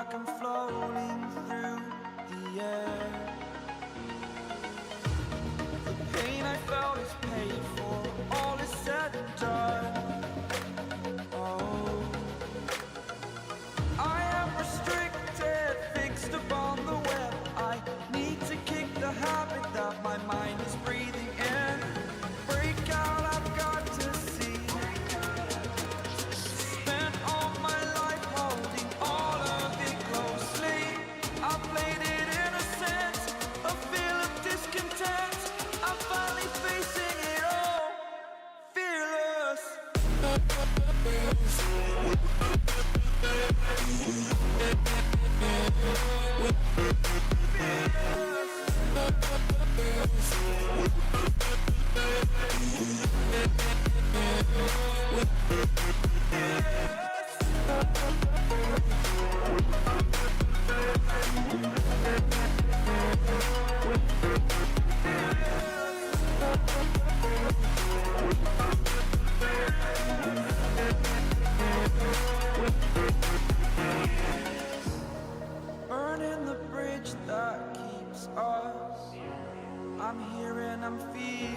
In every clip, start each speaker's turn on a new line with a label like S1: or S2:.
S1: like I'm floating through the air. The pain I felt is paid for, all is said and done. Oh, I am restricted, fixed upon the web. I need to kick the habit that my mind is breathing in. Break out, I've got to see. Spent all my life holding all of it closely. I played it innocent, a feel of discontent. I'm finally facing it all, fearless. Burning the bridge that keeps us. I'm here and I'm feeling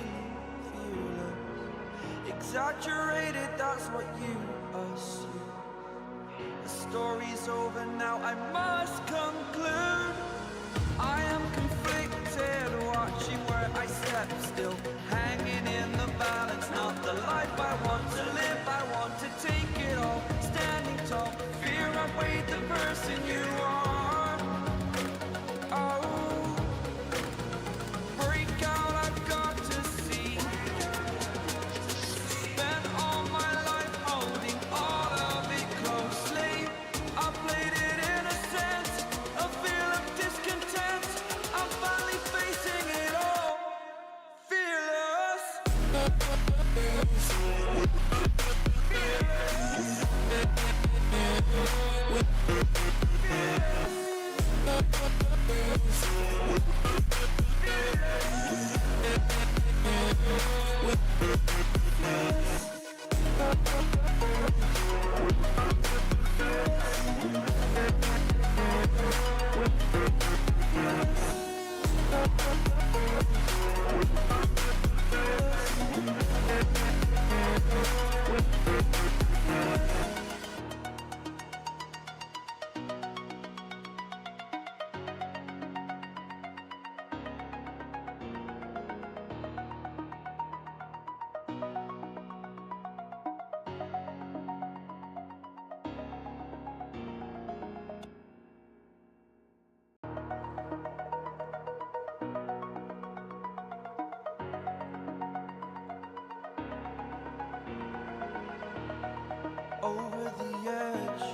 S1: fearless. Exaggerated, that's what you assume. The story's over now, I must conclude. I am conflicted, watching where I step still, hanging in the balance. Not the life I want to live, I want to take it all. Standing tall, fear outweighed the person you are. Oh, break out, I've got to see. Spent all my life holding all of it closely. I played it innocent, a feel of discontent. I'm finally facing it all, fearless. Over the edge,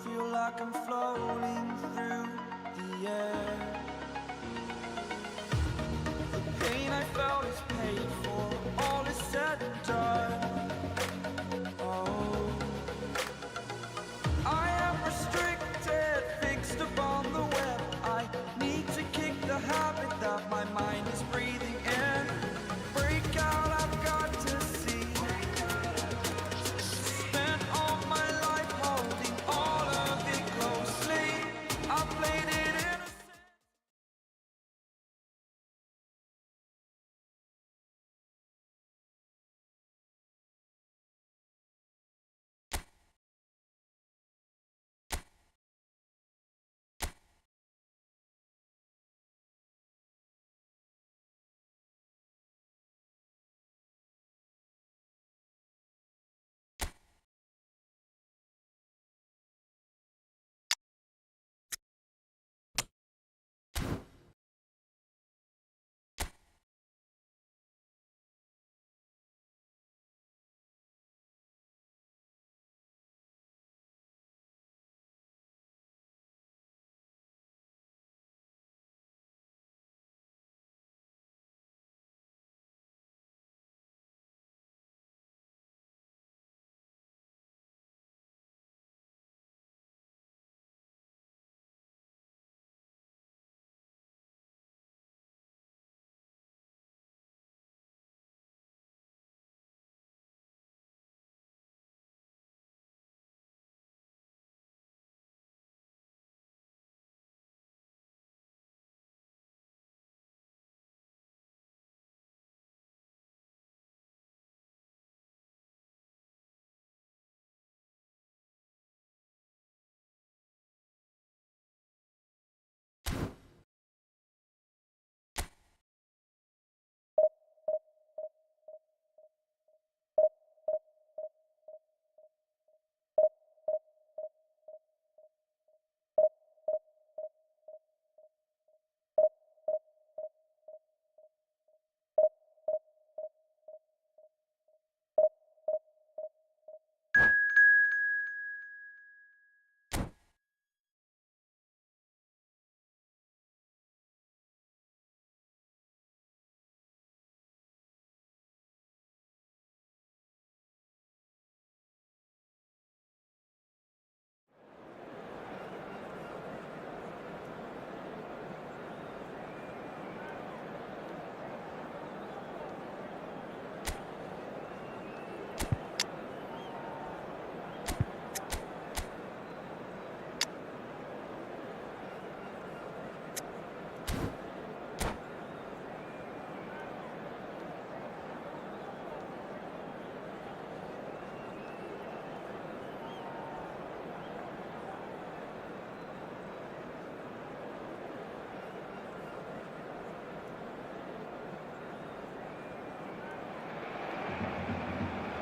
S1: feel like I'm floating through the air. The pain I felt is paid for, all is said and done. Oh, I am restricted, fixed upon the web. I need to kick the habit that my mind is breathing in. Break out, I've got to see. Spent all my life holding all of it closely. I played it innocent.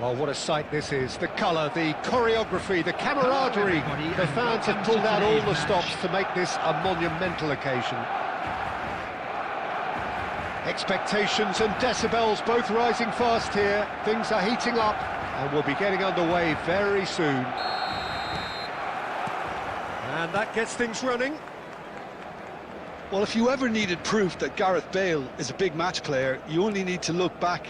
S2: Well, what a sight this is. The colour, the choreography, the camaraderie. The fans have pulled out all the stops to make this a monumental occasion. Expectations and decibels both rising fast here. Things are heating up and we'll be getting underway very soon. And that gets things running.
S3: Well, if you ever needed proof that Gareth Bale is a big match player, you only need to look back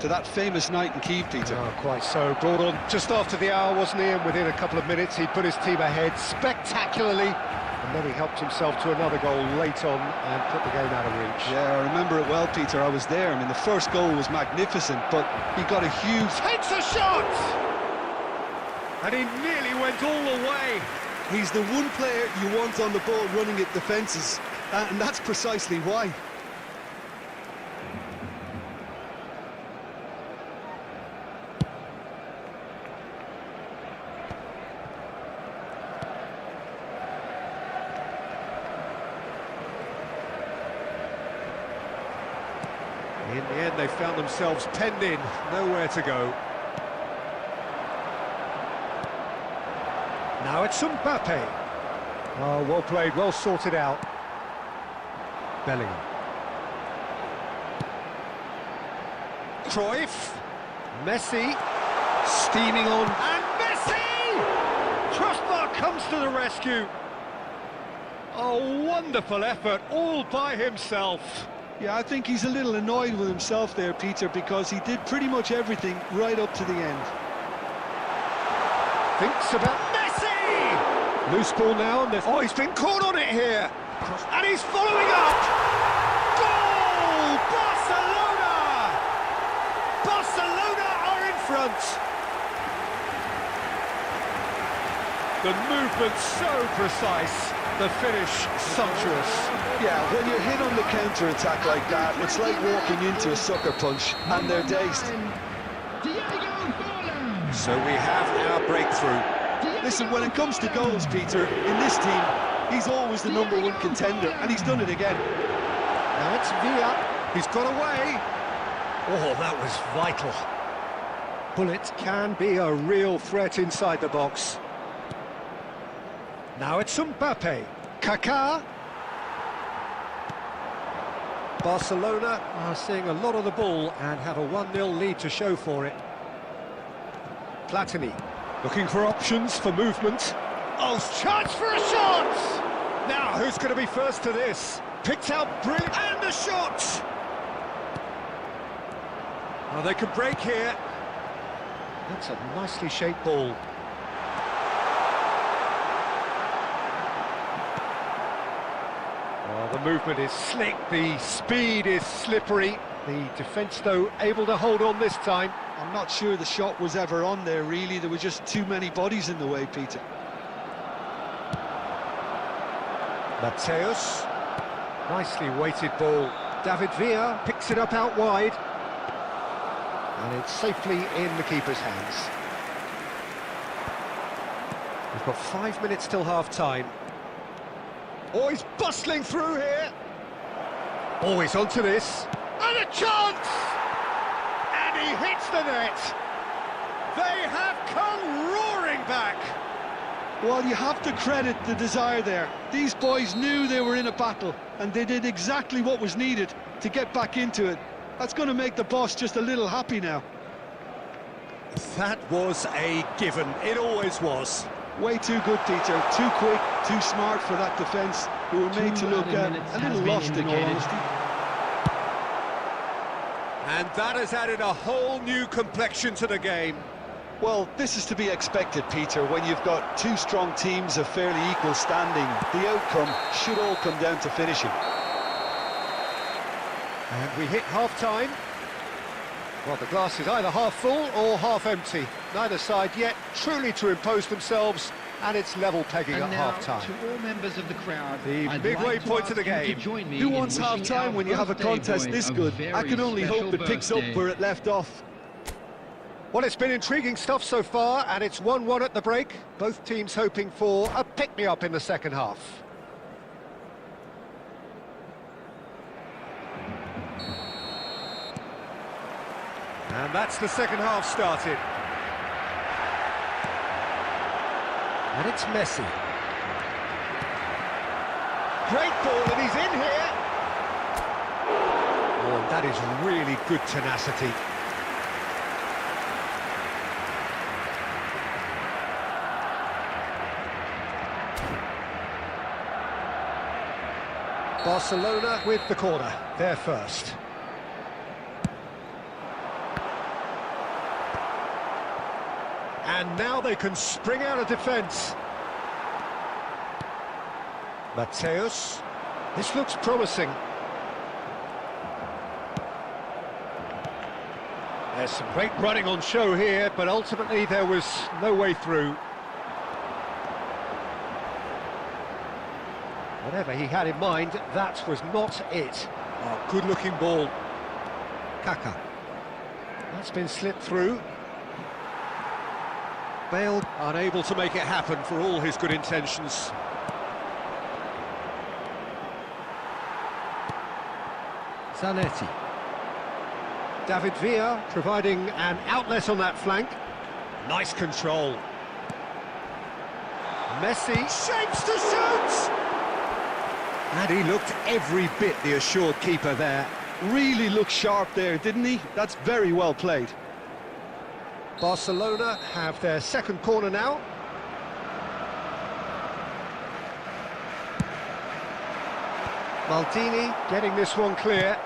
S3: to that famous night in Kiev, Peter.
S2: Oh, quite so. Brought on just after the hour, wasn't he? And within a couple of minutes, he put his team ahead spectacularly. And then he helped himself to another goal late on and put the game out of reach.
S3: Yeah, I remember it well, Peter. I was there. I mean, the first goal was magnificent, but he got a huge...
S2: Takes a shot! And he nearly went all the way.
S3: He's the one player you want on the ball running at defences, and that's precisely why.
S2: In the end, they found themselves penned in, nowhere to go. Now it's Mbappe. Oh, well played, well sorted out. Bellingham. Cruyff. Messi. Steaming on. And Messi! Crossbar comes to the rescue. Oh, wonderful effort, all by himself.
S3: Yeah, I think he's a little annoyed with himself there, Peter, because he did pretty much everything right up to the end.
S2: Thinks about Messi! Loose ball now, and oh, he's been caught on it here. And he's following up! Goal! Barcelona! Barcelona are in front! The movement so precise, the finish sumptuous.
S3: Yeah, when you're hit on the counter-attack like that, it's like walking into a sucker punch, and they're dazed.
S2: So we have our breakthrough.
S3: Listen, when it comes to goals, Peter, in this team, he's always the #1 contender, and he's done it again.
S2: Now it's Villa, he's got away. Oh, that was vital. Bullet can be a real threat inside the box. Now it's Mbappe. Kaká. Barcelona are seeing a lot of the ball and have a 1-0 lead to show for it. Platini looking for options for movement. Oh, chance for a shot! Now, who's going to be first to this? Picked out brilliant, and the shot! Oh, they can break here. That's a nicely shaped ball. Oh, the movement is slick, the speed is slippery. The defence, though, able to hold on this time.
S3: I'm not sure the shot was ever on there, really. There were just too many bodies in the way, Peter.
S2: Mateus. Nicely weighted ball. David Villa picks it up out wide. And it's safely in the keeper's hands. We've got 5 minutes till half-time. Oh, he's bustling through here. Oh, he's onto this. And a chance! And he hits the net. They have come roaring back.
S3: Well, you have to credit the desire there. These boys knew they were in a battle, and they did exactly what was needed to get back into it. That's going to make the boss just a little happy now.
S2: That was a given. It always was.
S3: Way too good, Peter. Too quick, too smart for that defence, who were made to look a little lost in all honesty.
S2: And that has added a whole new complexion to the game.
S3: Well, this is to be expected, Peter, when you've got two strong teams of fairly equal standing. The outcome should all come down to finishing.
S2: And we hit half-time. Well, the glass is either half full or half empty. Neither side yet truly to impose themselves, and it's level pegging at half-time.
S4: To all members of the crowd,
S2: the midway point of the game.
S3: Who wants half-time when you have a contest this good? I can only hope it picks up where it left off.
S2: Well, it's been intriguing stuff so far, and it's 1-1 at the break. Both teams hoping for a pick-me-up in the second half. And that's the second half started. And it's Messi. Great ball, and he's in here. Oh, that is really good tenacity. Barcelona with the corner, they're first. And now they can spring out of defence. Mateus, this looks promising. There's some great running on show here, but ultimately there was no way through. Whatever he had in mind, that was not it. Oh, good-looking ball. Kaka. That's been slipped through. Bale unable to make it happen for all his good intentions. Zanetti. David Villa providing an outlet on that flank. Nice control. Messi shapes to shoot! And he looked every bit the assured keeper there.
S3: Really looked sharp there, didn't he? That's very well played.
S2: Barcelona have their second corner now. Maldini getting this one clear.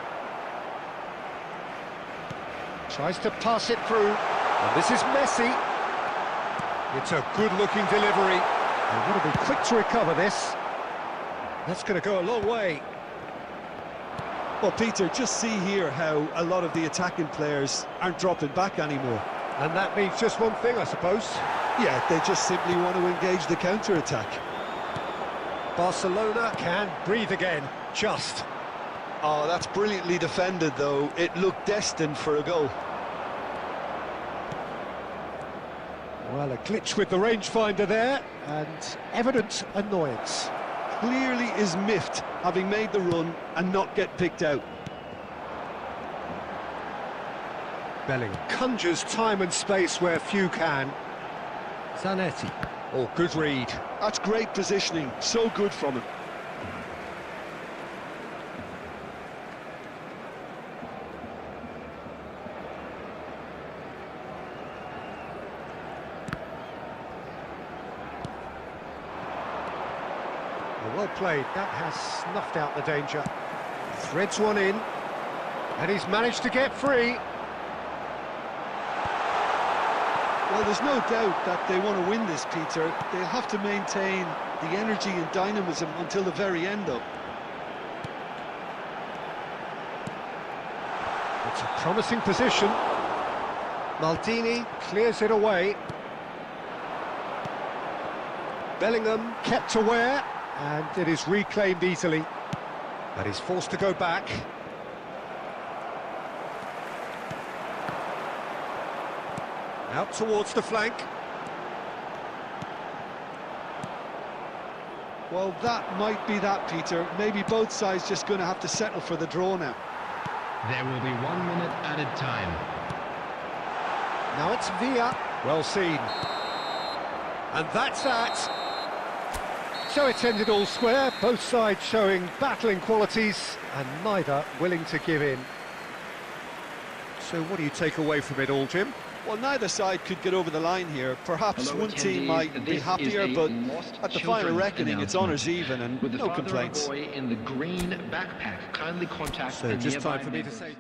S2: Tries to pass it through. And this is Messi. It's a good-looking delivery. They've got to be quick to recover this. That's going to go a long way.
S3: Well, Peter, just see here how a lot of the attacking players aren't dropping back anymore.
S2: And that means just one thing, I suppose.
S3: Yeah, they just simply want to engage the counter-attack.
S2: Barcelona can breathe again, just.
S3: Oh, that's brilliantly defended, though. It looked destined for a goal.
S2: Well, a glitch with the rangefinder there, and evident annoyance.
S3: Clearly is miffed, having made the run and not get picked out.
S2: Bellingham conjures time and space where few can. Zanetti. Oh, good read.
S3: That's great positioning, so good from him.
S2: Well played, that has snuffed out the danger. Threads one in, and he's managed to get free.
S3: Well, there's no doubt that they want to win this, Peter. They'll have to maintain the energy and dynamism until the very end, though.
S2: It's a promising position. Maldini clears it away. Bellingham kept aware, and it is reclaimed easily. But he's forced to go back. Out towards the flank.
S3: Well, that might be that, Peter. Maybe both sides just going to have to settle for the draw now.
S4: There will be 1 minute added time.
S2: Now it's Villa. Well seen. And that's that. So it's ended all square, both sides showing battling qualities and neither willing to give in. So what do you take away from it all, Jim?
S3: Well, neither side could get over the line here. Perhaps
S4: Hello,
S3: one team might be happier, but at the final reckoning, it's honours even and
S4: With the
S3: no
S4: father
S3: complaints.
S4: of a boy in the green backpack, kindly contact
S2: So
S4: the
S2: just
S4: nearby
S2: time for me to
S4: neighbors.
S2: say...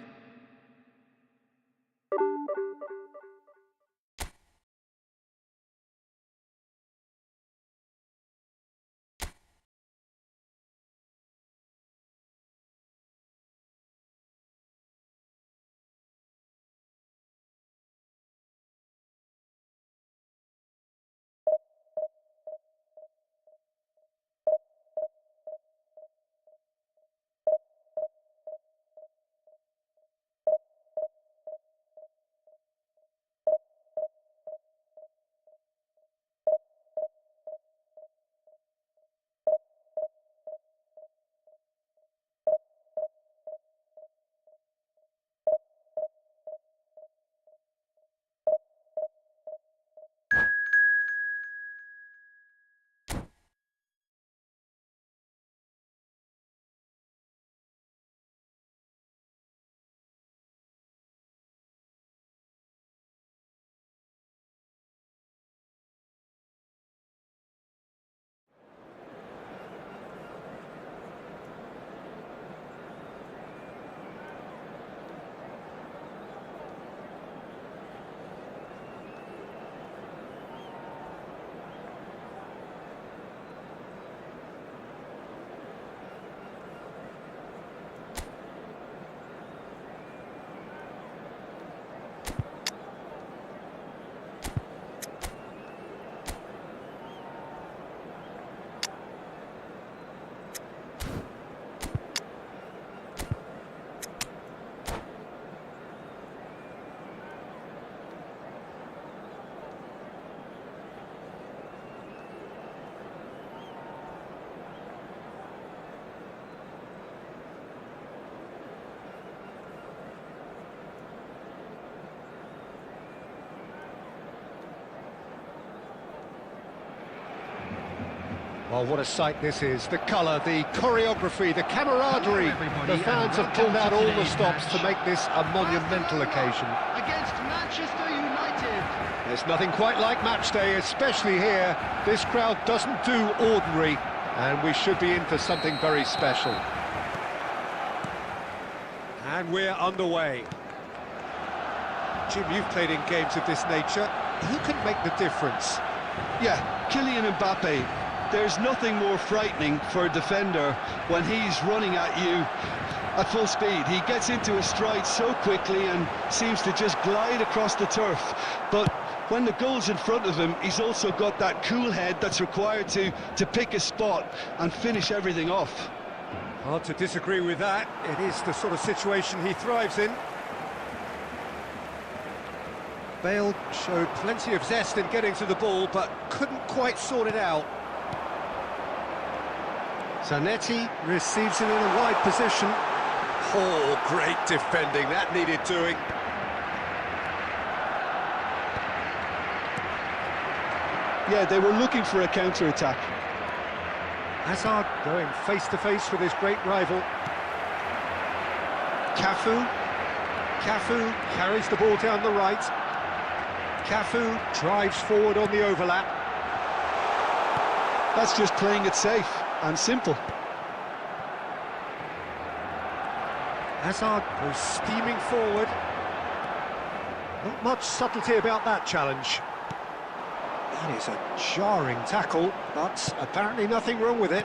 S2: Oh, what a sight this is. The colour, the choreography, the camaraderie. The fans have pulled out all the stops to make this a monumental occasion.
S4: Against Manchester United.
S2: There's nothing quite like match day, especially here. This crowd doesn't do ordinary, and we should be in for something very special. And we're underway. Jim, you've played in games of this nature. Who can make the difference?
S3: Yeah, Kylian Mbappe. There's nothing more frightening for a defender when he's running at you at full speed. He gets into a stride so quickly and seems to just glide across the turf. But when the goal's in front of him, he's also got that cool head that's required to pick a spot and finish everything off.
S2: Hard to disagree with that. It is the sort of situation he thrives in. Bale showed plenty of zest in getting to the ball, but couldn't quite sort it out. Zanetti receives it in a wide position. Oh, great defending, that needed doing.
S3: Yeah, they were looking for a counter-attack.
S2: Hazard going face-to-face with his great rival. Cafu carries the ball down the right. Cafu drives forward on the overlap.
S3: That's just playing it safe and simple.
S2: Hazard goes steaming forward. Not much subtlety about that challenge. That is a jarring tackle, but apparently nothing wrong with it.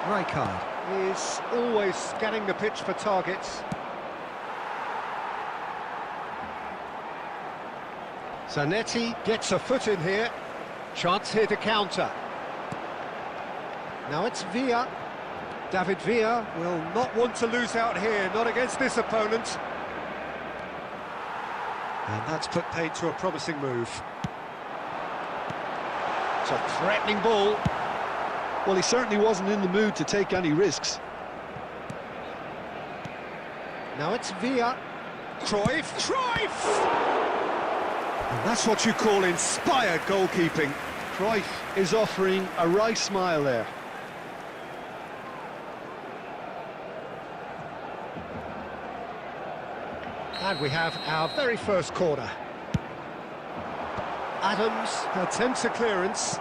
S2: Rijkaard is always scanning the pitch for targets. Zanetti gets a foot in here. Chance here to counter. Now it's Villa. David Villa will not want to lose out here, not against this opponent. And that's put paid to a promising move. It's a threatening ball.
S3: Well, he certainly wasn't in the mood to take any risks.
S2: Now it's Villa. Cruyff! And that's what you call inspired goalkeeping.
S3: Cruyff is offering a wry smile there.
S2: And we have our very first corner. Adams attempts a clearance.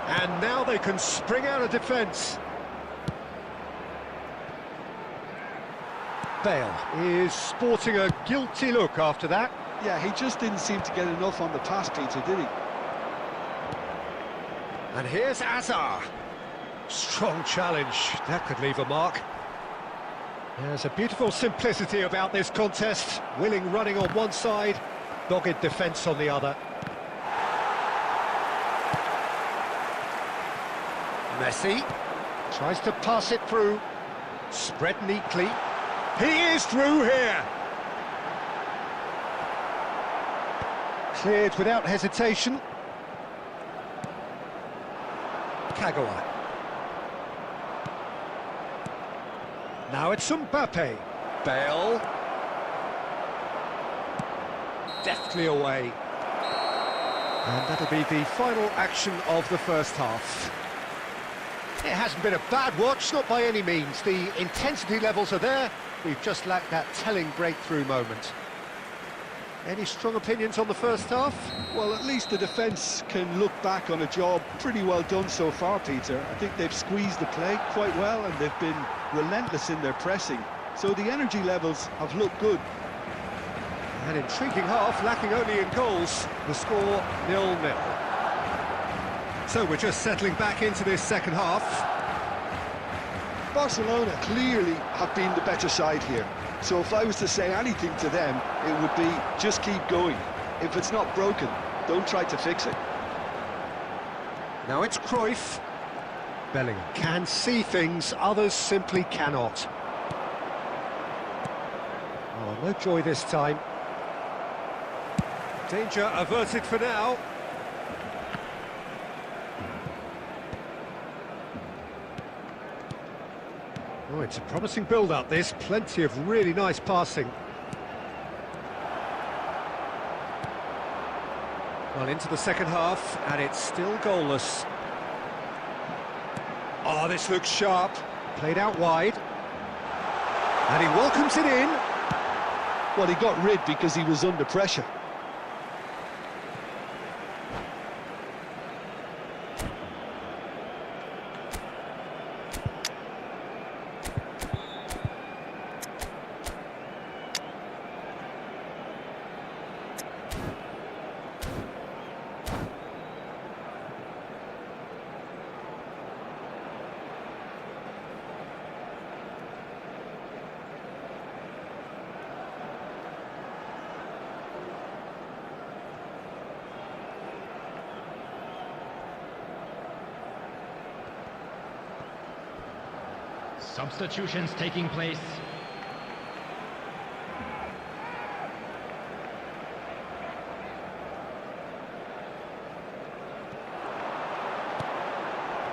S2: And now they can spring out of defence. Bale is sporting a guilty look after that.
S3: Yeah, he just didn't seem to get enough on the pass, Peter, did he?
S2: And here's Azar. Strong challenge. That could leave a mark. There's a beautiful simplicity about this contest. Willing running on one side, dogged defence on the other. Messi tries to pass it through. Spread neatly. He is through here. Cleared without hesitation. Kagawa. Now it's Mbappe. Bale. Deftly away. And that'll be the final action of the first half. It hasn't been a bad watch, not by any means. The intensity levels are there. We've just lacked that telling breakthrough moment. Any strong opinions on the first half?
S3: Well, at least the defence can look back on a job pretty well done so far, Peter. I think they've squeezed the play quite well and they've been relentless in their pressing. So the energy levels have looked good.
S2: An intriguing half, lacking only in goals. The score 0-0. So we're just settling back into this second half.
S3: Barcelona clearly have been the better side here. So if I was to say anything to them, it would be just keep going. If it's not broken, don't try to fix it.
S2: Now it's Cruyff. Bellingham can see things, others simply cannot. Oh, no joy this time. Danger averted for now. Oh, it's a promising build-up, this. Plenty of really nice passing. Well, into the second half, and it's still goalless. Oh, this looks sharp. Played out wide. And he welcomes it in.
S3: Well, he got rid because he was under pressure.
S4: Substitutions taking place.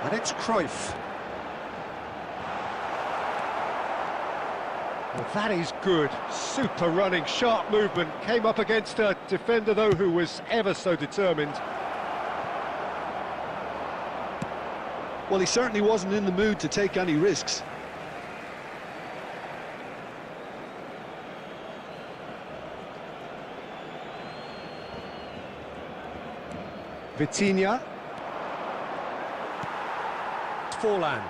S2: And it's Cruyff. Well, that is good. Super running, sharp movement. Came up against a defender, though, who was ever so determined.
S3: Well, he certainly wasn't in the mood to take any risks.
S2: Vitinha. Forlan.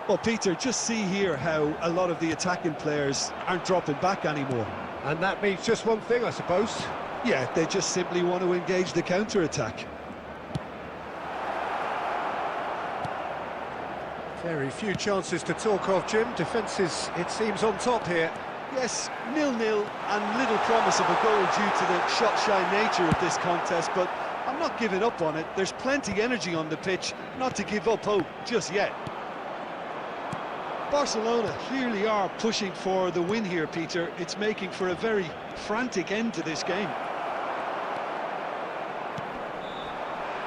S3: Well, Peter, just see here how a lot of the attacking players aren't dropping back anymore.
S2: And that means just one thing, I suppose.
S3: Yeah, they just simply want to engage the counter-attack.
S2: Very few chances to talk of, Jim. Defence is, it seems, on top here.
S3: Yes, 0-0 and little promise of a goal due to the shot-shy nature of this contest, but I'm not giving up on it. There's plenty energy on the pitch, not to give up hope just yet. Barcelona clearly are pushing for the win here, Peter. It's making for a very frantic end to this game.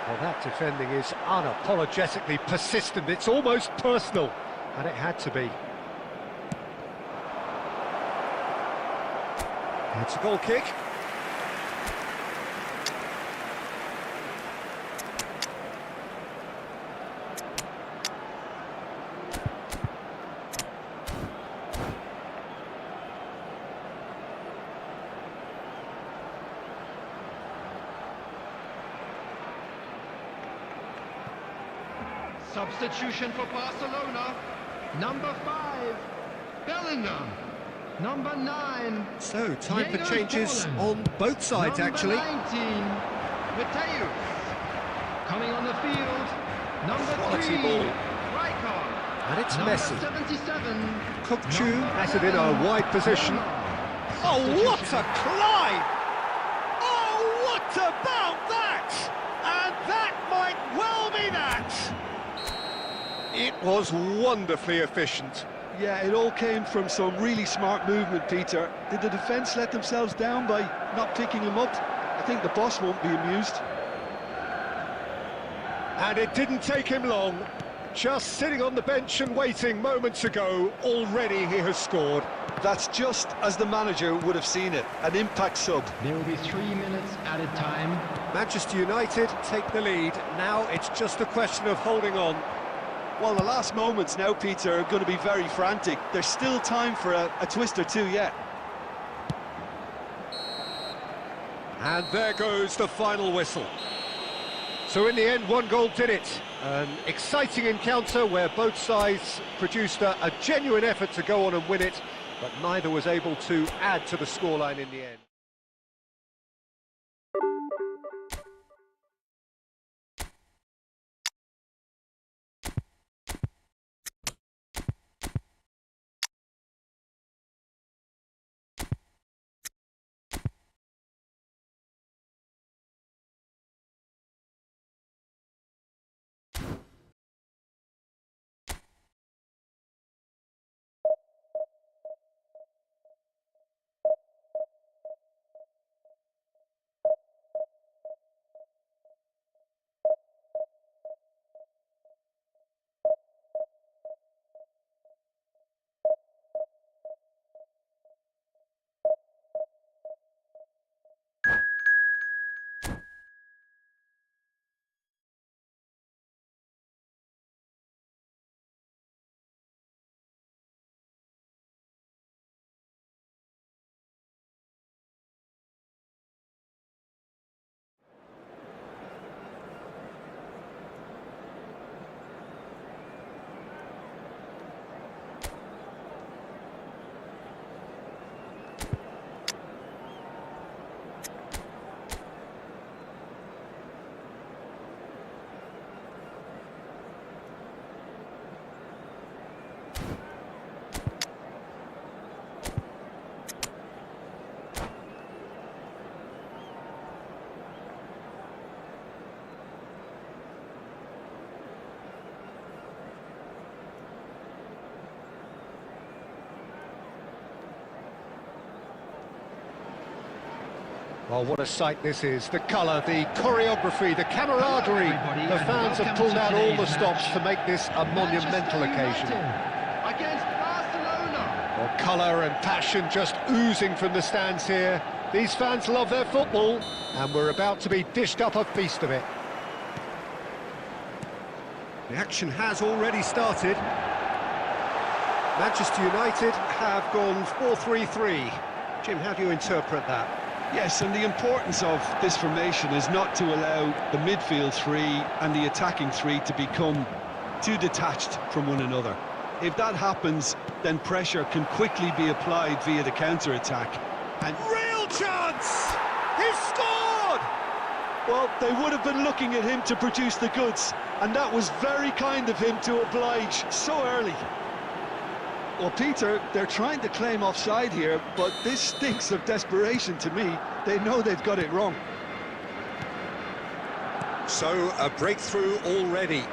S2: Well, that defending is unapologetically persistent. It's almost personal, and it had to be. It's a goal kick.
S4: Substitution for Barcelona. Number 5, Bellingham. Number 9.
S2: So, time for
S4: Diego
S2: changes
S4: Forlan.
S2: on both sides, actually.
S4: Number 19, Mateus. Coming on the field, number
S2: Quality
S4: 3,
S2: ball.
S4: Rijkaard.
S2: And it's
S4: Number
S2: Messi.
S4: 77,
S2: Kukçu
S4: number
S2: has it in a
S4: 11,
S2: wide position.
S4: Ramos.
S2: Oh, what a
S4: Substitution.
S2: climb! Oh, what about that? And that might well be that! It was wonderfully efficient.
S3: Yeah, it all came from some really smart movement, Peter. Did the defence let themselves down by not picking him up? I think the boss won't be amused.
S2: And it didn't take him long. Just sitting on the bench and waiting moments ago, already he has scored.
S3: That's just as the manager would have seen it, an impact sub.
S4: There will be 3 minutes added time.
S2: Manchester United take the lead. Now it's just a question of holding on.
S3: Well, the last moments now, Peter, are going to be very frantic. There's still time for a twist or two yet.
S2: And there goes the final whistle. So in the end, one goal did it. An exciting encounter where both sides produced a genuine effort to go on and win it, but neither was able to add to the scoreline in the end. Well, what a sight this is. The colour, the choreography, the camaraderie. The fans have pulled out all the stops to make this a monumental occasion.
S4: Against Barcelona.
S2: Well, colour and passion just oozing from the stands here. These fans love their football, and we're about to be dished up a feast of it. The action has already started. Manchester United have gone 4-3-3. Jim, how do you interpret that?
S3: Yes, and the importance of this formation is not to allow the midfield three and the attacking three to become too detached from one another. If that happens, then pressure can quickly be applied via the counter-attack. And
S2: Real chance! He's scored!
S3: well, they would have been looking at him to produce the goods, and that was very kind of him to oblige so early. Well, Peter, they're trying to claim offside here, but this stinks of desperation to me. They know they've got it wrong.
S2: So, a breakthrough already.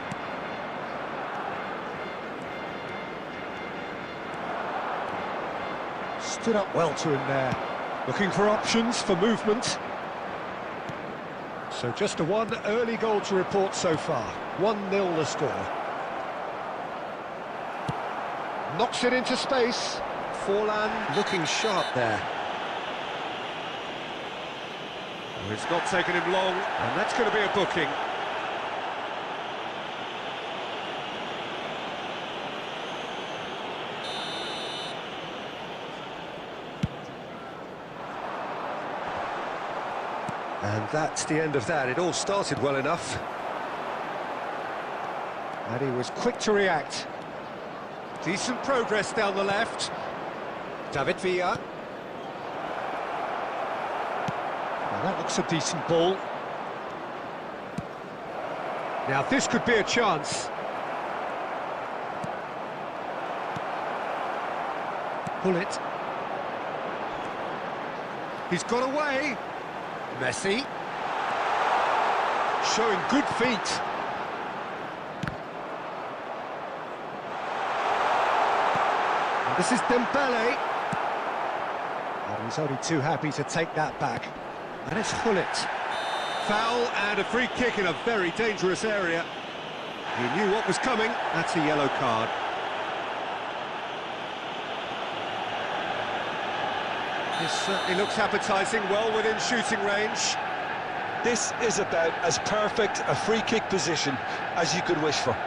S2: Stood up well to him there. Looking for options for movement. So just a one early goal to report so far. 1-0 the score. Knocks it into space. Forlan looking sharp there. Oh, it's not taken him long, and that's going to be a booking. And that's the end of that. It all started well enough. And he was quick to react. Decent progress down the left. David Villa. Now that looks a decent ball. Now this could be a chance. Pull it. He's got away. Messi. Showing good feet. And this is Dembele. And he's only too happy to take that back. And it's Hullet. Foul and a free kick in a very dangerous area. He knew what was coming. That's a yellow card. This certainly looks appetising, well within shooting range.
S3: This is about as perfect a free kick position as you could wish for.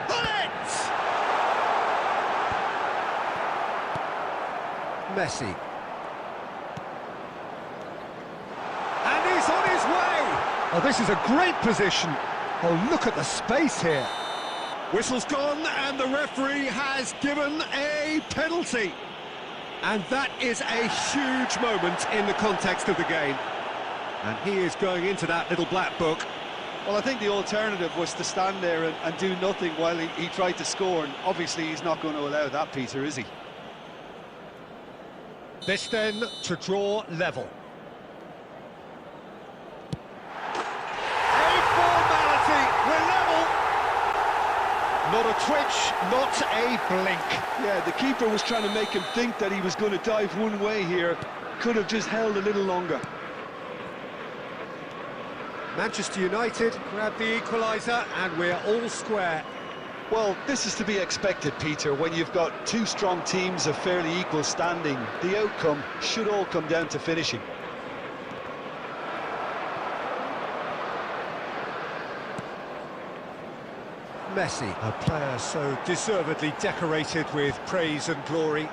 S2: Bullet! Messi. And he's on his way! Oh, this is a great position. Oh, look at the space here. Whistle's gone, and the referee has given a penalty. And that is a huge moment in the context of the game. And he is going into that little black book.
S3: Well, I think the alternative was to stand there and do nothing while he tried to score, and obviously he's not going to allow that, Peter, is he?
S2: This then to draw level. A formality, we're level. Not a twitch, not a blink.
S3: Yeah, the keeper was trying to make him think that he was going to dive one way here. Could have just held a little longer.
S2: Manchester United grab the equaliser, and we're all square.
S3: Well, this is to be expected, Peter, when you've got two strong teams of fairly equal standing. The outcome should all come down to finishing.
S2: Messi, a player so deservedly decorated with praise and glory.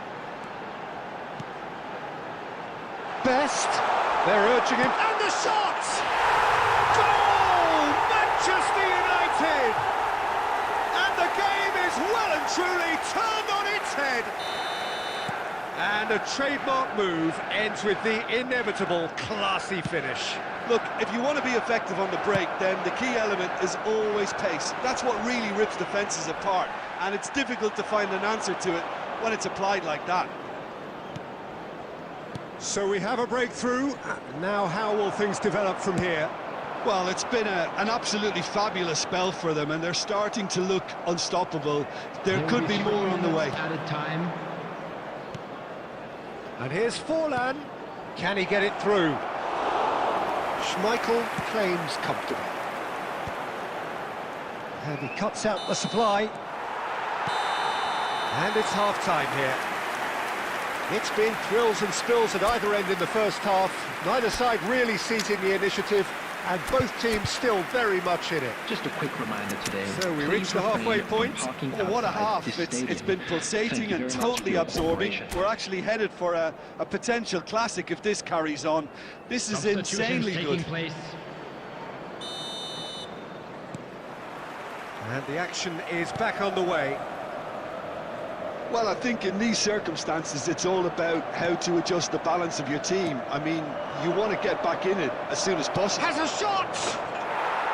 S2: Best, they're urging him, and the shot! Goal! Manchester United! And the game is well and truly turned on its head. And a trademark move ends with the inevitable classy finish.
S3: Look, if you want to be effective on the break, then the key element is always pace. That's what really rips defences apart, and it's difficult to find an answer to it when it's applied like that.
S2: So we have a breakthrough. Now how will things develop from here?
S3: Well, it's been an absolutely fabulous spell for them, and they're starting to look unstoppable. There could be more on the way.
S4: At a time.
S2: And here's Forlan. Can he get it through? Schmeichel claims comfortably. And he cuts out the supply. And it's half-time here. It's been thrills and spills at either end in the first half. Neither side really seizing the initiative, and both teams still very much in it.
S4: Just a quick reminder today.
S2: So we reached the halfway point.
S3: Oh, what a half. It's been pulsating and totally absorbing. We're actually headed for a potential classic if this carries on. This is insanely good.
S2: And the action is back on the way.
S3: Well, I think in these circumstances, it's all about how to adjust the balance of your team. I mean, you want to get back in it as soon as possible.
S2: Has a shot!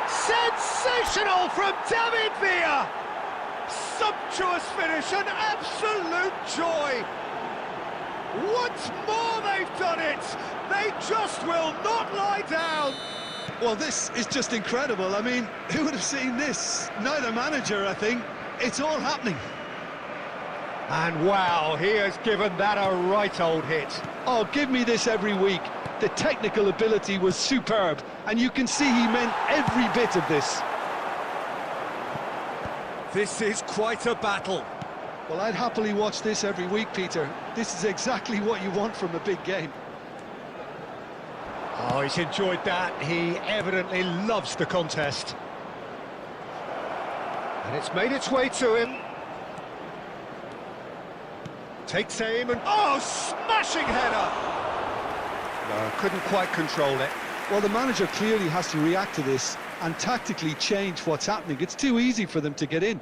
S2: Sensational from David Villa! Sumptuous finish, an absolute joy! Once more they've done it! They just will not lie down!
S3: Well, this is just incredible. I mean, who would have seen this? Neither manager, I think. It's all happening.
S2: And wow, he has given that a right old hit.
S3: Oh, give me this every week. The technical ability was superb, and you can see he meant every bit of this.
S2: This is quite a battle.
S3: Well, I'd happily watch this every week, Peter. This is exactly what you want from a big game.
S2: Oh, he's enjoyed that. He evidently loves the contest. And it's made its way to him. Takes aim and... oh, smashing header! No, couldn't quite control it.
S3: Well, the manager clearly has to react to this and tactically change what's happening. It's too easy for them to get in.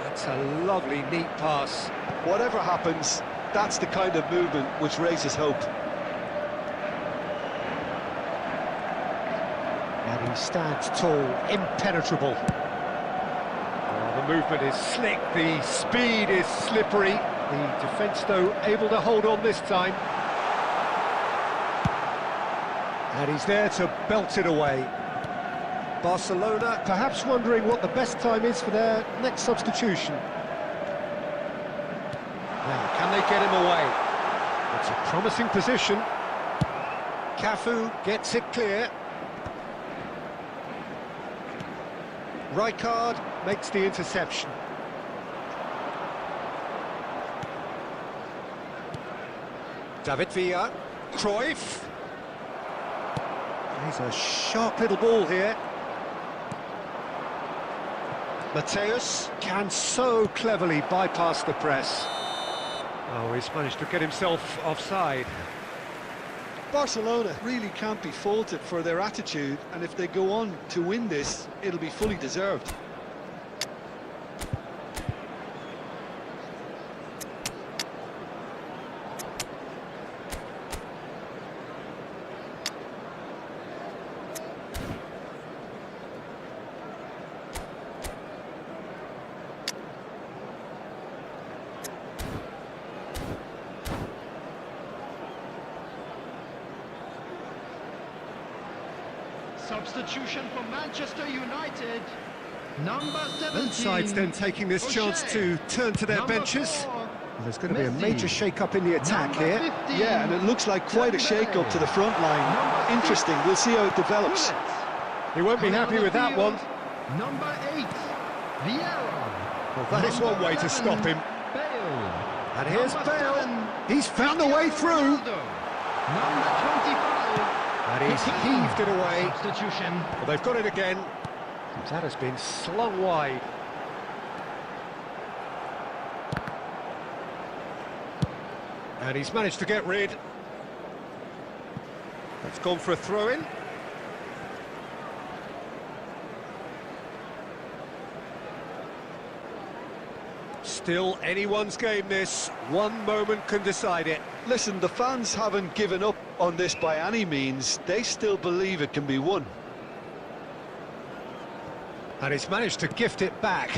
S2: That's a lovely, neat pass.
S3: Whatever happens, that's the kind of movement which raises hope.
S2: And he stands tall, impenetrable. The movement is slick, the speed is slippery. The defence, though, able to hold on this time. And he's there to belt it away. Barcelona perhaps wondering what the best time is for their next substitution. Now, can they get him away? It's a promising position. Cafu gets it clear. Rijkaard makes the interception. David Villa, Cruyff. He's a sharp little ball here. Mateus can so cleverly bypass the press. Oh, he's managed to get himself offside.
S3: Barcelona really can't be faulted for their attitude, and if they go on to win this, it'll be fully deserved.
S4: Substitution for Manchester United. Number 17.
S2: Both sides then taking this chance to turn to their benches. Well, there's going to be a major shake-up in the attack here.
S4: 15.
S3: Yeah, and it looks like quite a shake-up to the front line. Interesting, we'll see how it develops.
S2: He won't be happy with that one.
S4: Number 8, Vieira.
S2: Well, that is one way to stop him.
S4: Bale.
S2: And here's
S4: Number
S2: Bale.
S4: 7,
S2: He's found the way through.
S4: Ronaldo. Number 25.
S2: And he's heaved it away.
S4: Substitution.
S2: Well, they've got it again. That has been slung wide. And he's managed to get rid. That's gone for a throw-in. Still anyone's game, this. One moment can decide it.
S3: Listen, the fans haven't given up on this by any means. They still believe it can be won.
S2: And he's managed to gift it back.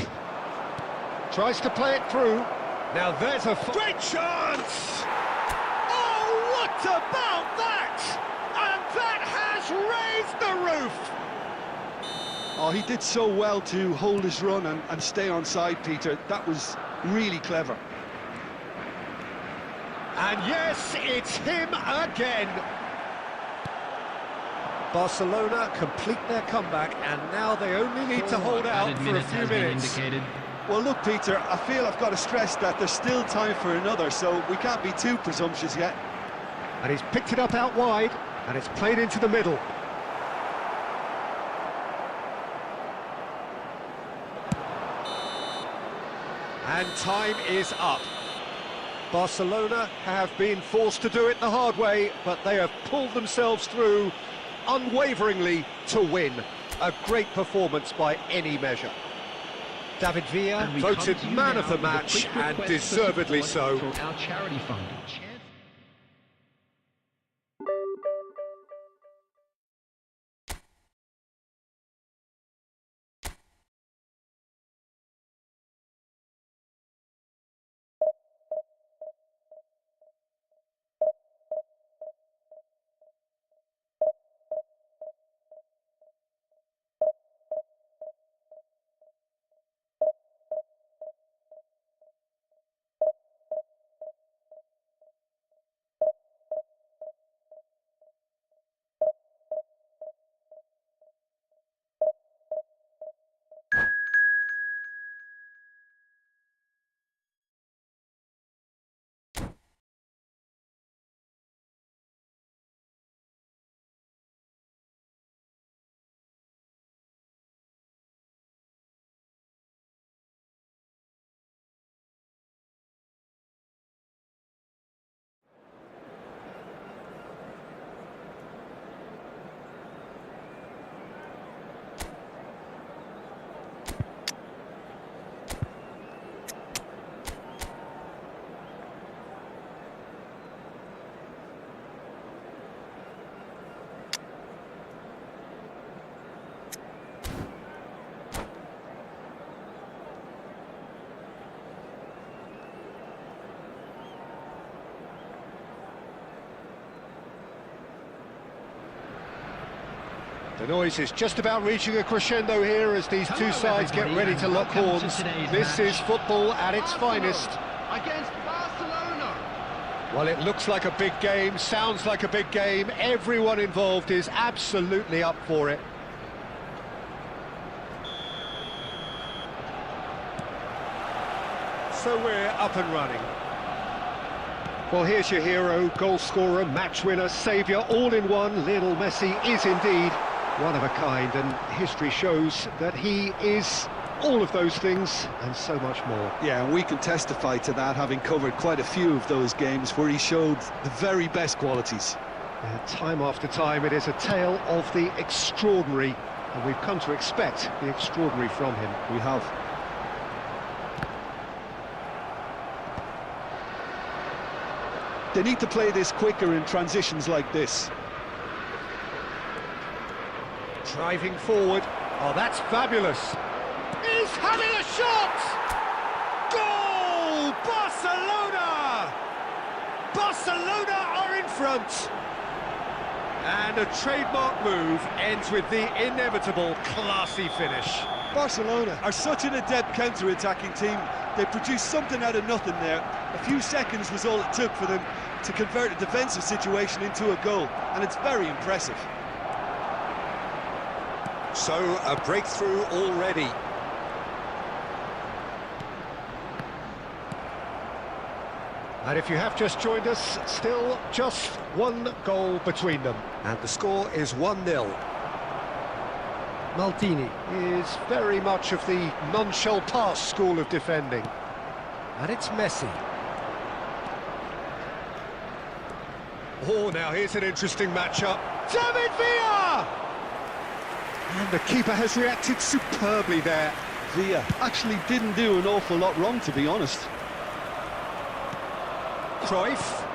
S2: Tries to play it through. Now there's a great chance! Oh, what about that? And that has raised the roof!
S3: Oh, he did so well to hold his run and stay on side, Peter. That was Really clever.
S2: And yes, it's him again. Barcelona complete their comeback, and now they only need to hold out for a few minutes.
S3: Well, look, Peter, I feel I've got to stress that there's still time for another, so we can't be too presumptuous yet.
S2: And he's picked it up out wide, and it's played into the middle. And time is up. Barcelona have been forced to do it the hard way, but they have pulled themselves through unwaveringly to win. A great performance by any measure. David Villa voted man of the match, and deservedly so.
S4: For our charity fund.
S2: The noise is just about reaching a crescendo here as these two sides get ready to lock horns. This is football at its finest.
S4: Against Barcelona.
S2: Well, it looks like a big game, sounds like a big game. Everyone involved is absolutely up for it. So we're up and running. Well, here's your hero, goal scorer, match winner, saviour, all in one. Lionel Messi is indeed one of a kind, and history shows that he is all of those things and so much more.
S3: Yeah, and we can testify to that, having covered quite a few of those games where he showed the very best qualities.
S2: Time after time, it is a tale of the extraordinary, and we've come to expect the extraordinary from him.
S3: We have. They need to play this quicker in transitions like this.
S2: Driving forward. Oh, that's fabulous. He's having a shot! Goal! Barcelona! Barcelona are in front. And a trademark move ends with the inevitable classy finish.
S3: Barcelona are such an adept counter-attacking team. They produced something out of nothing there. A few seconds was all it took for them to convert a defensive situation into a goal, and it's very impressive.
S2: So, a breakthrough already. And if you have just joined us, still just one goal between them. And the score is 1-0. Maldini is very much of the non-shall pass school of defending. And it's Messi. Oh, now here's an interesting matchup. David Villa! And the keeper has reacted superbly there.
S3: Villa actually didn't do an awful lot wrong, to be honest.
S2: Cruyff.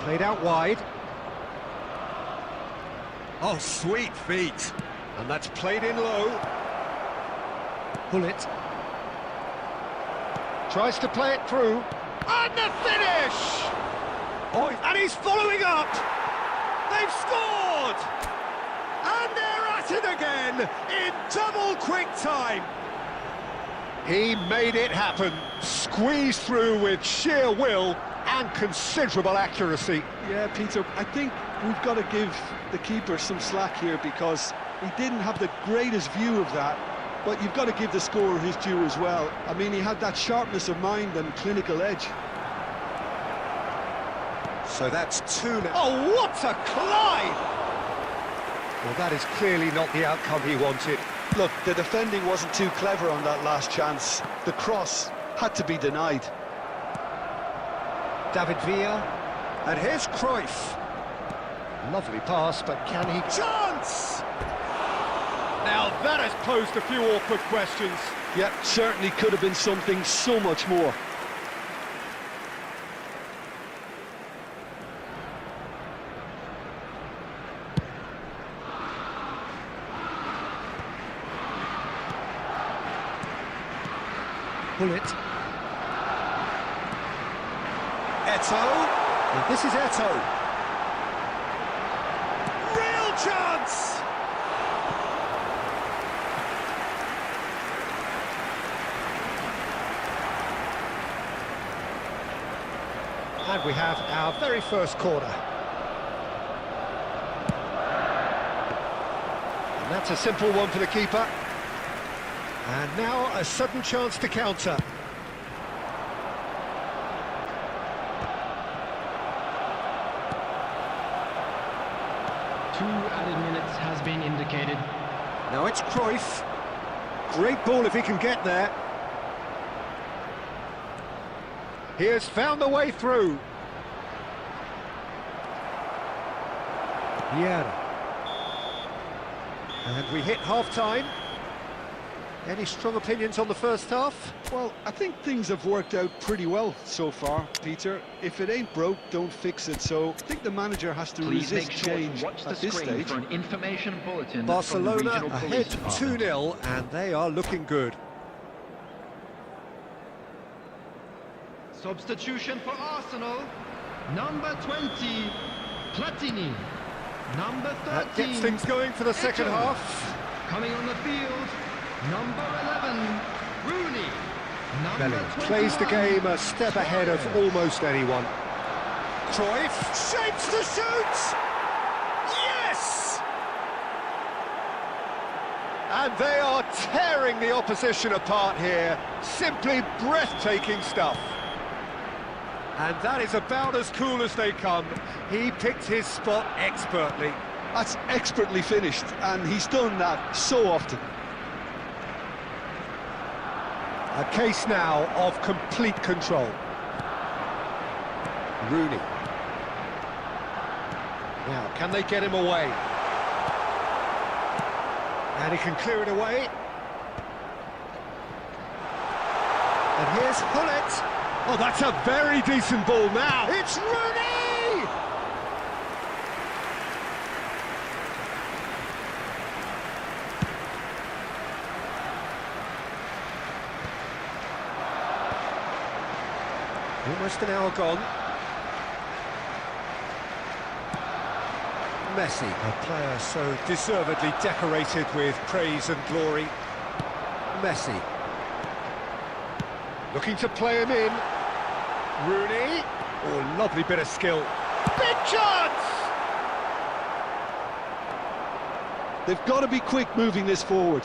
S2: Played out wide. Oh, sweet feet. And that's played in low. Bullet. Tries to play it through. And the finish! Oh, and he's following up! They've scored! And they're at it again in double quick time! He made it happen, squeezed through with sheer will and considerable accuracy.
S3: Yeah, Peter, I think we've got to give the keeper some slack here because he didn't have the greatest view of that, but you've got to give the scorer his due as well. I mean, he had that sharpness of mind and clinical edge.
S2: So that's 2-0. Oh, what a climb! Well, that is clearly not the outcome he wanted.
S3: Look, the defending wasn't too clever on that last chance. The cross had to be denied.
S2: David Villa, and here's Cruyff. Lovely pass, but can he... Chance! Now that has posed a few awkward questions.
S3: Yeah, certainly could have been something so much more.
S2: Bullet. Eto'o. And this is Eto'o. Real chance! And we have our very first corner. And that's a simple one for the keeper. And now a sudden chance to counter.
S4: Two added minutes has been indicated.
S2: Now it's Cruyff. Great ball if he can get there. He has found the way through. Yeah. And we hit half-time. Any strong opinions on the first half?
S3: Well, I think things have worked out pretty well so far, Peter. If it ain't broke, don't fix it. So I think the manager has to
S4: Please
S3: resist
S4: make sure
S3: change
S4: to watch the
S3: at this
S4: screen
S3: stage.
S4: for an information bulletin
S2: Barcelona
S4: from the regional
S2: ahead
S4: police department.
S2: 2-0, and they are looking good.
S4: Substitution for Arsenal, number 20, Platini. Number 13,
S2: That gets things going for the second
S4: Eto'o.
S2: half.
S4: Coming on the field, number 11, Rooney. Number
S2: Bellingham
S4: 21,
S2: plays the game a step ahead of
S4: Suarez.
S2: almost anyone. Cruyff shapes the shoot! Yes! And they are tearing the opposition apart here. Simply breathtaking stuff. And that is about as cool as they come. He picked his spot expertly.
S3: That's expertly finished, and he's done that so often.
S2: A case now of complete control. Rooney. Now, can they get him away? And he can clear it away. And here's Hullet. Oh, that's a very decent ball now. It's Rooney! Almost an hour gone. Messi, a player so deservedly decorated with praise and glory. Messi. Looking to play him in. Rooney. Oh, lovely bit of skill. Big chance!
S3: They've got to be quick moving this forward.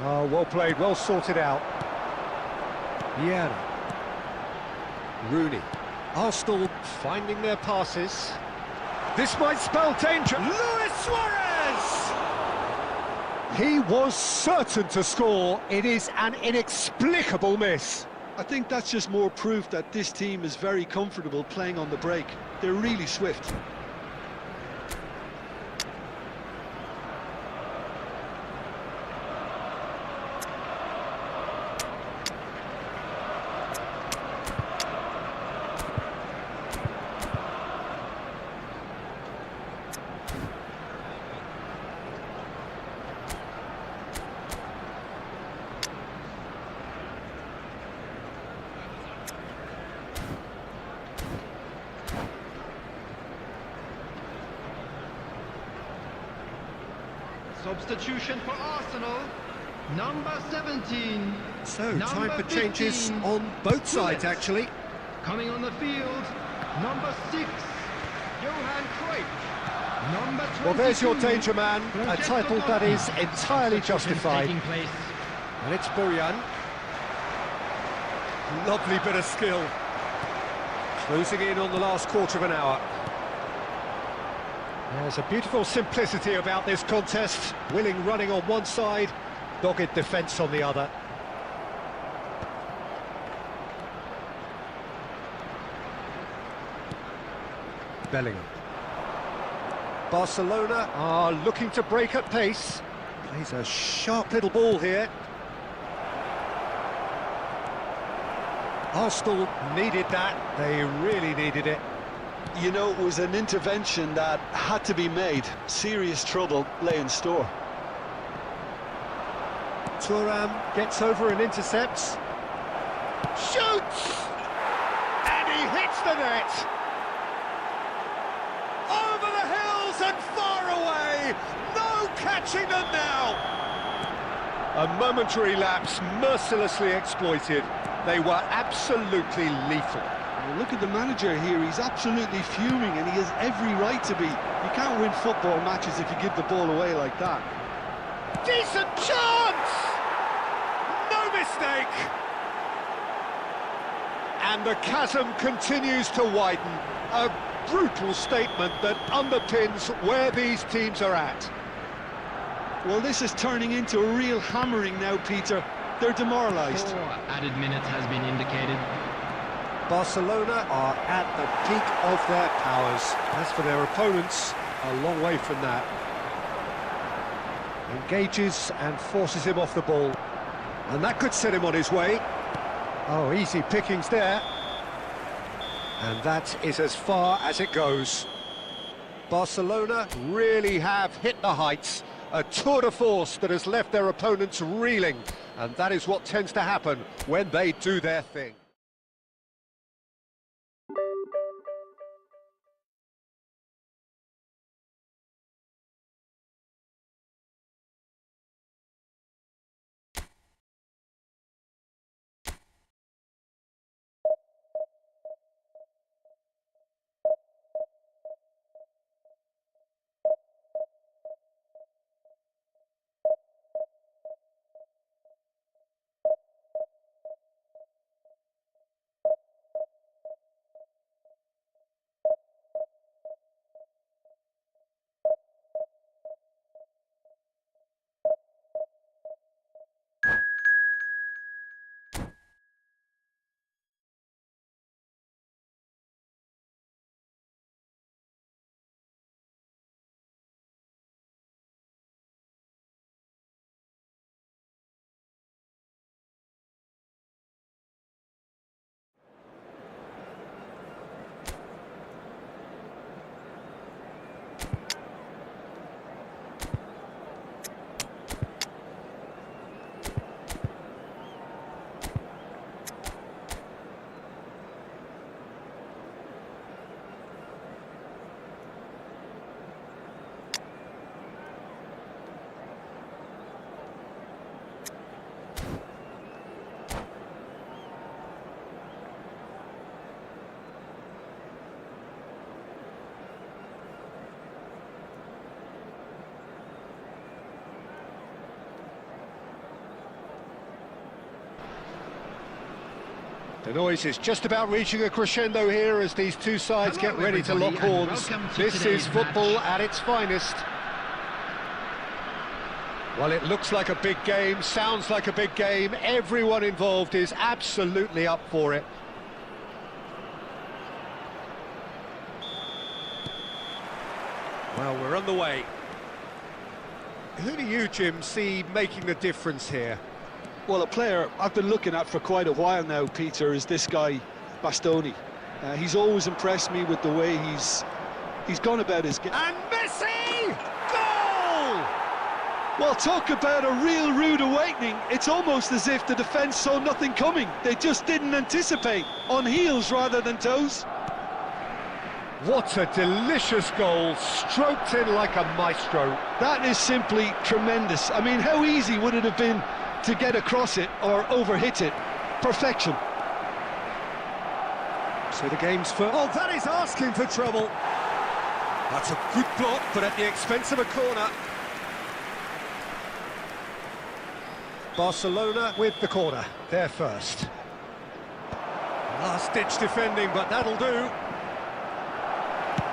S2: Oh, well played, well sorted out. Yeah. Rooney. Arsenal finding their passes. This might spell danger. Luis Suarez! He was certain to score. It is an inexplicable miss.
S3: I think that's just more proof that this team is very comfortable playing on the break. They're really swift.
S4: Substitution for Arsenal, Number 17.
S2: So,
S4: Number
S2: time for changes
S4: 15.
S2: on both sides,
S4: Bullets.
S2: actually.
S4: Coming on the field, number 6, Johan Cruyff. Number 22.
S2: Well, there's your danger man, a title that is entirely justified.
S4: Taking place.
S2: And it's Bojan. Lovely bit of skill. Closing in on the last quarter of an hour. There's a beautiful simplicity about this contest. Willing running on one side, dogged defence on the other. Bellingham. Barcelona are looking to break at pace. Plays a sharp little ball here. Arsenal needed that, they really needed it.
S3: You know, it was an intervention that had to be made. Serious trouble lay in store.
S2: Thuram gets over and intercepts. Shoots! And he hits the net! Over the hills and far away! No catching them now! A momentary lapse mercilessly exploited. They were absolutely lethal.
S3: Well, look at the manager here, he's absolutely fuming and he has every right to be. You can't win football matches if you give the ball away like that.
S2: Decent chance! No mistake! And the chasm continues to widen. A brutal statement that underpins where these teams are at.
S3: Well, this is turning into a real hammering now, Peter. They're demoralised.
S4: 4 added minutes has been indicated.
S2: Barcelona are at the peak of their powers. As for their opponents, a long way from that. Engages and forces him off the ball. And that could set him on his way. Oh, easy pickings there. And that is as far as it goes. Barcelona really have hit the heights. A tour de force that has left their opponents reeling. And that is what tends to happen when they do their thing. The noise is just about reaching a crescendo here as these two sides get ready to lock horns. This is football at its finest. Well, it looks like a big game, sounds like a big game. Everyone involved is absolutely up for it. Well, we're on the way. Who do you, Jim, see making the difference here?
S3: Well, a player I've been looking at for quite a while now, Peter, is this guy, Bastoni. He's always impressed me with the way he's gone about his game.
S2: And Messi! Goal!
S3: Well, talk about a real rude awakening. It's almost as if the defence saw nothing coming. They just didn't anticipate, on heels rather than toes.
S2: What a delicious goal, stroked in like a maestro.
S3: That is simply tremendous. I mean, how easy would it have been to get across it or overhit it? Perfection.
S2: So the game's for... Oh, that is asking for trouble. That's a good block, but at the expense of a corner. Barcelona with the corner, they're first. Last-ditch defending, but that'll do.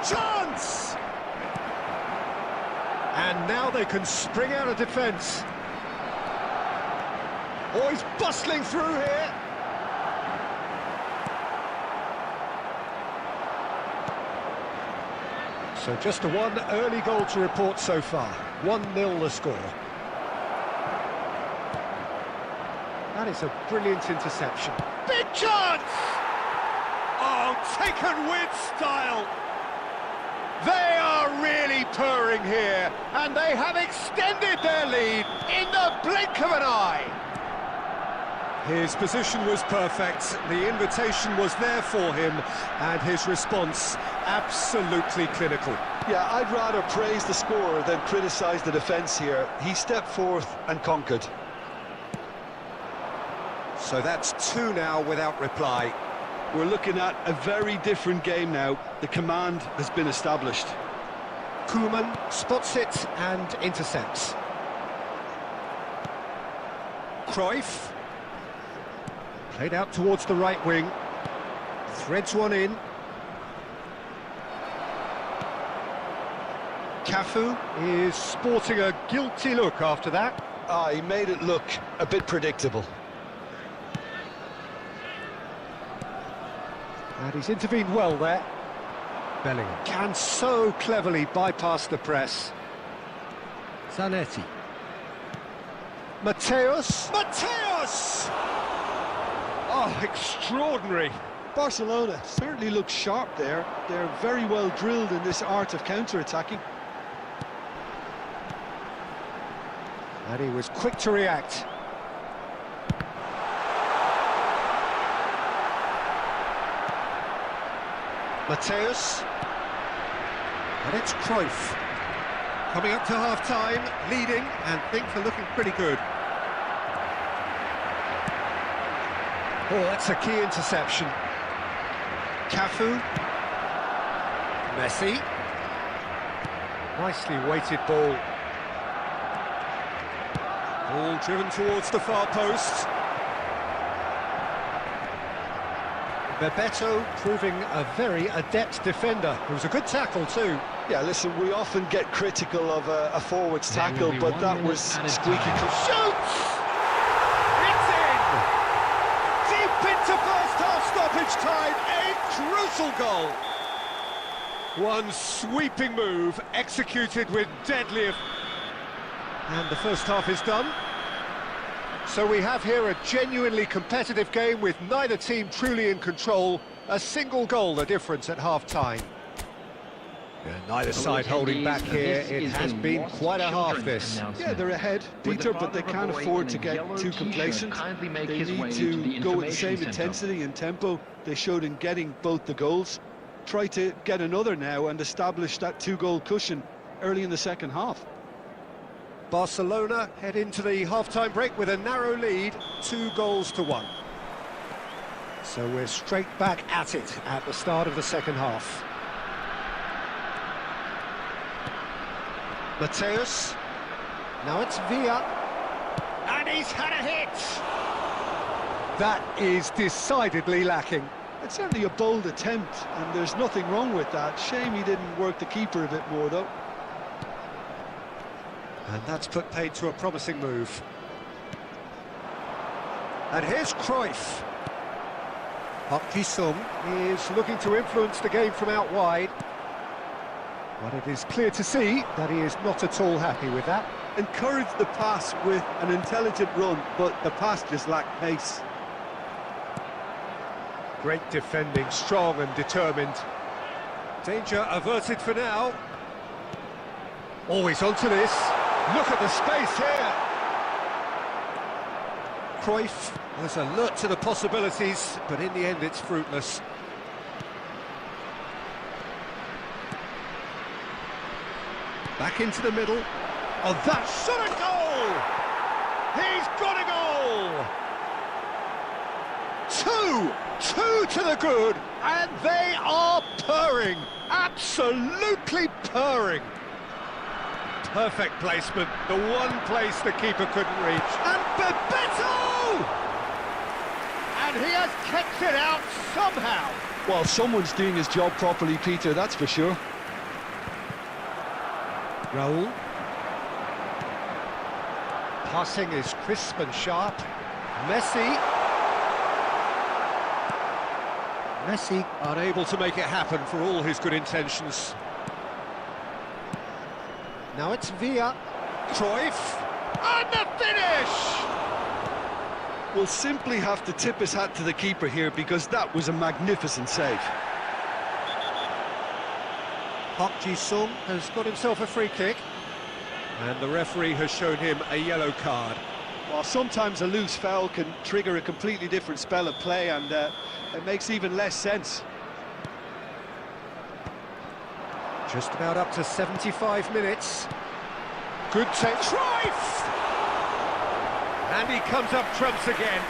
S2: Chance! And now they can spring out of defence. Oh, he's bustling through here. So just a one early goal to report so far. 1-0 the score. That is a brilliant interception. Big chance! Oh, taken with style. They are really purring here, and they have extended their lead in the blink of an eye. His position was perfect, the invitation was there for him, and his response absolutely clinical.
S3: Yeah, I'd rather praise the scorer than criticise the defence here. He stepped forth and conquered.
S2: So that's 2 now without reply.
S3: We're looking at a very different game now. The command has been established.
S2: Koeman spots it and intercepts. Cruyff. Played out towards the right wing. Threads one in. Cafu is sporting a guilty look after that.
S3: He made it look a bit predictable.
S2: And he's intervened well there. Bellingham can so cleverly bypass the press. Zanetti. Mateus! Mateus! Oh, extraordinary.
S3: Barcelona certainly looks sharp there. They're very well drilled in this art of counter-attacking.
S2: And he was quick to react. Mateus. And it's Cruyff. Coming up to half-time, leading, and things are looking pretty good. Oh, that's a key interception. Cafu. Messi. Nicely weighted ball. Ball driven towards the far post. Bebeto proving a very adept defender. It was a good tackle too.
S3: Yeah, listen, we often get critical of a forward's tackle, but that was squeaky clean.
S2: Shoots! It's in! Deep into first half stoppage time, a crucial goal. One sweeping move, executed with deadly... And the first half is done. So we have here a genuinely competitive game with neither team truly in control. A single goal the difference at half-time. Yeah, neither side holding back here. It has been quite a half, this.
S3: Yeah, they're ahead, Peter, but they can't afford to get too complacent. They need to go with the same intensity and tempo they showed in getting both the goals. Try to get another now and establish that 2-goal cushion early in the second half.
S2: Barcelona head into the half-time break with a narrow lead, 2-1. So we're straight back at it at the start of the second half. Mateus. Now it's Villa. And he's had a hit! That is decidedly lacking.
S3: It's certainly a bold attempt, and there's nothing wrong with that. Shame he didn't work the keeper a bit more, though.
S2: And that's put paid to a promising move. And here's Cruyff. Park Ji-sung is looking to influence the game from out wide. But it is clear to see that he is not at all happy with that.
S3: Encouraged the pass with an intelligent run, but the pass just lacked pace.
S2: Great defending, strong and determined. Danger averted for now. Always onto this. Look at the space here. Cruyff was alert to the possibilities, but in the end it's fruitless. Back into the middle. Oh, that's shot a goal! He's got a goal! Two to the good, and they are purring, absolutely purring. Perfect placement, the one place the keeper couldn't reach. And Bebeto! And he has kept it out somehow.
S3: Well, someone's doing his job properly, Peter, that's for sure.
S2: Raul. Passing is crisp and sharp. Messi unable to make it happen for all his good intentions. Now it's Villa. Cruyff. And the finish!
S3: We'll simply have to tip his hat to the keeper here because that was a magnificent save.
S2: Park Ji-sung has got himself a free kick. And the referee has shown him a yellow card.
S3: Well, sometimes a loose foul can trigger a completely different spell of play, and it makes even less sense.
S2: Just about up to 75 minutes. Good take. Cruyff! And he comes up trumps again.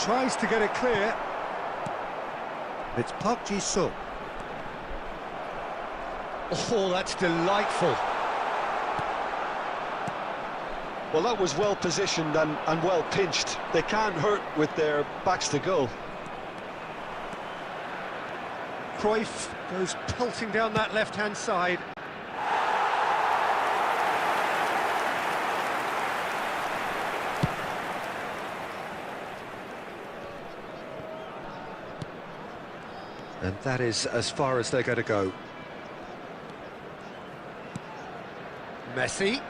S2: Tries to get it clear. It's Park Ji-sung. Oh, that's delightful.
S3: Well, that was well positioned and well pinched. They can't hurt with their backs to goal.
S2: Cruyff goes pelting down that left-hand side. And that is as far as they're going to go. Messi.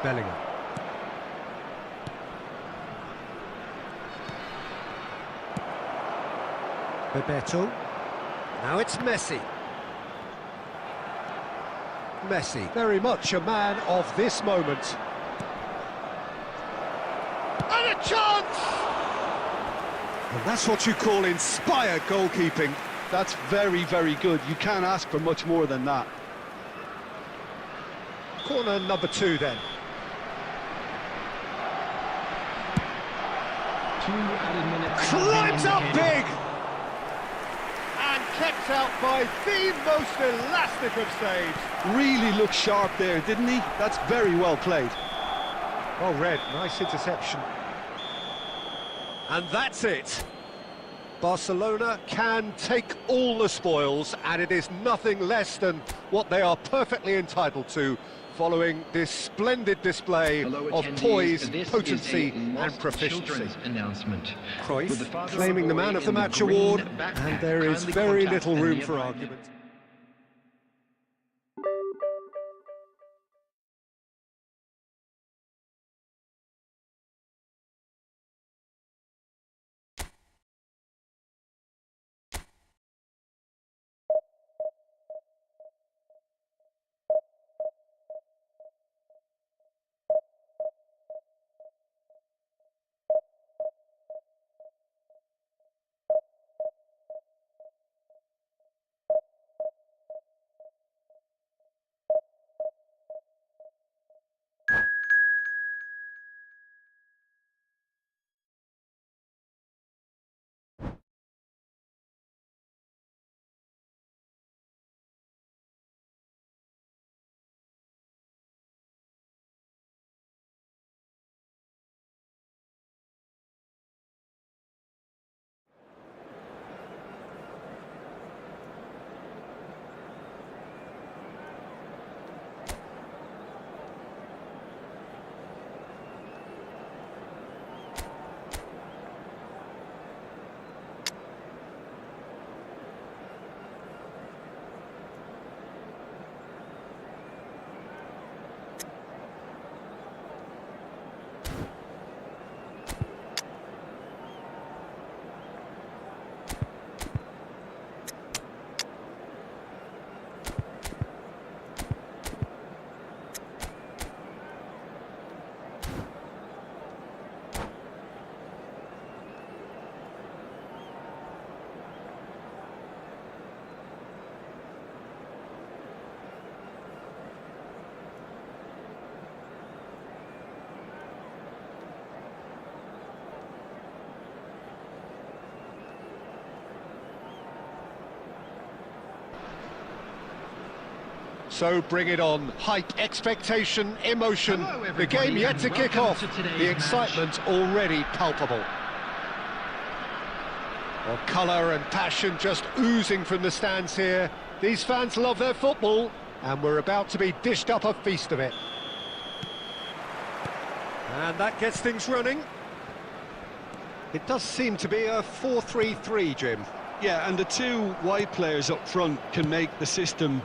S2: Bellingham. Bebeto. Now it's Messi. Messi, very much a man of this moment. And a chance! And that's what you call inspired goalkeeping.
S3: That's very, very good. You can't ask for much more than that.
S2: Corner number 2 then.
S4: 2 added minutes.
S2: Climbs up big! And kept out by the most elastic of saves.
S3: Really looked sharp there, didn't he? That's very well played.
S2: Well read, nice interception. And that's it. Barcelona can take all the spoils, and it is nothing less than what they are perfectly entitled to, following this splendid display of poise, potency and proficiency. Cruyff claiming the Man of the Match award, and there is very little room for argument. So bring it on. Hype, expectation, emotion.
S4: Hello,
S2: The game
S4: everybody,
S2: yet
S4: and
S2: to kick
S4: welcome
S2: off.
S4: to today's
S2: The
S4: match.
S2: excitement already palpable. Well, colour and passion just oozing from the stands here. These fans love their football, and we're about to be dished up a feast of it. And that gets things running. It does seem to be a 4-3-3, Jim.
S3: Yeah, and the two wide players up front can make the system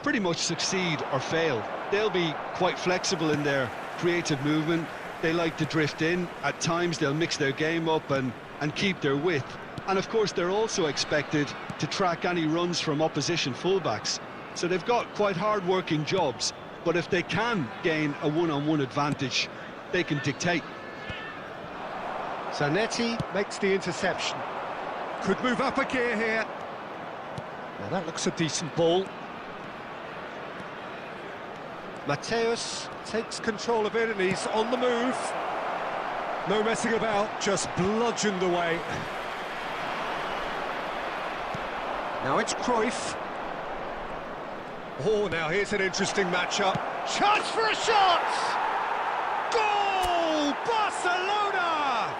S3: pretty much succeed or fail. They'll be quite flexible in their creative movement. They like to drift in. At times they'll mix their game up and keep their width. And of course they're also expected to track any runs from opposition fullbacks. So they've got quite hard-working jobs, but if they can gain a one-on-one advantage, they can dictate.
S2: Zanetti makes the interception. Could move up a gear here. Now that looks a decent ball. Mateus takes control of it and he's on the move. No messing about, just bludgeoned away. Now it's Cruyff. Oh, now here's an interesting matchup. Chance for a shot! Goal! Barcelona!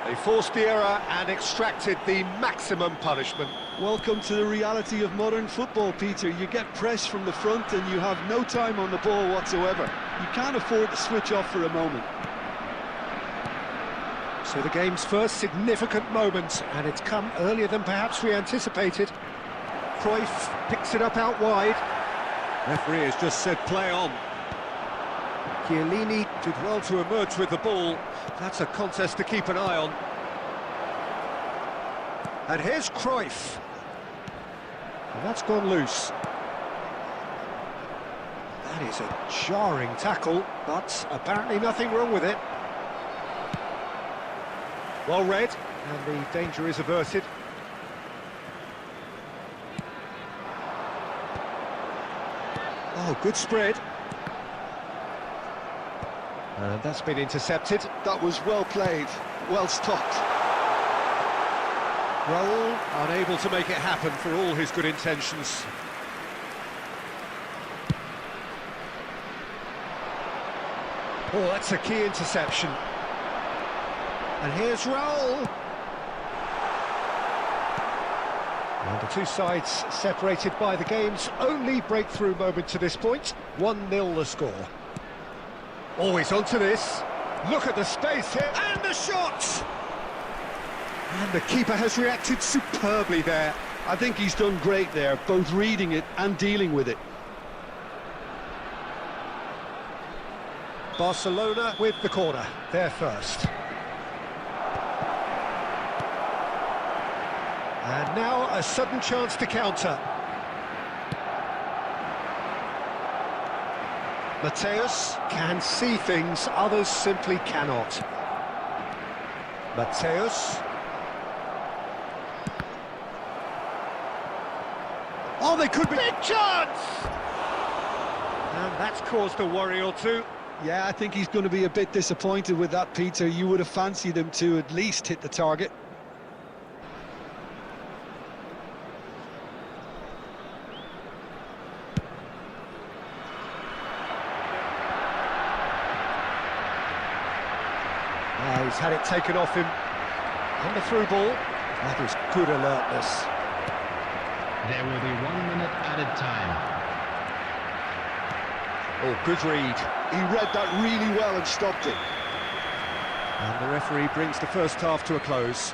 S2: They forced the error and extracted the maximum punishment.
S3: Welcome to the reality of modern football, Peter. You get press from the front and you have no time on the ball whatsoever. You can't afford to switch off for a moment.
S2: So the game's first significant moment, and it's come earlier than perhaps we anticipated. Cruyff picks it up out wide. Referee has just said play on. Chiellini did well to emerge with the ball. That's a contest to keep an eye on. And here's Cruyff. And that's gone loose. That is a jarring tackle, but apparently nothing wrong with it. Well read, and the danger is averted. Oh, good spread. And that's been intercepted.
S3: That was well played, well stopped.
S2: Raul unable to make it happen for all his good intentions. Oh, that's a key interception. And here's Raul. And the two sides separated by the game's only breakthrough moment to this point. 1-0 the score. Always onto this. Look at the space here, and the shot! And the keeper has reacted superbly there.
S3: I think he's done great there, both reading it and dealing with it.
S2: Barcelona with the corner, they're first. And now a sudden chance to counter. Mateus can see things others simply cannot. Mateus. Oh, they could be... Big chance! And that's caused a worry or two.
S3: Yeah, I think he's going to be a bit disappointed with that, Peter. You would have fancied him to at least hit the target.
S2: He's had it taken off him. And the through ball. That is good alertness.
S4: There will be 1 minute added time.
S2: Oh, good read.
S3: He read that really well and stopped it.
S2: And the referee brings the first half to a close.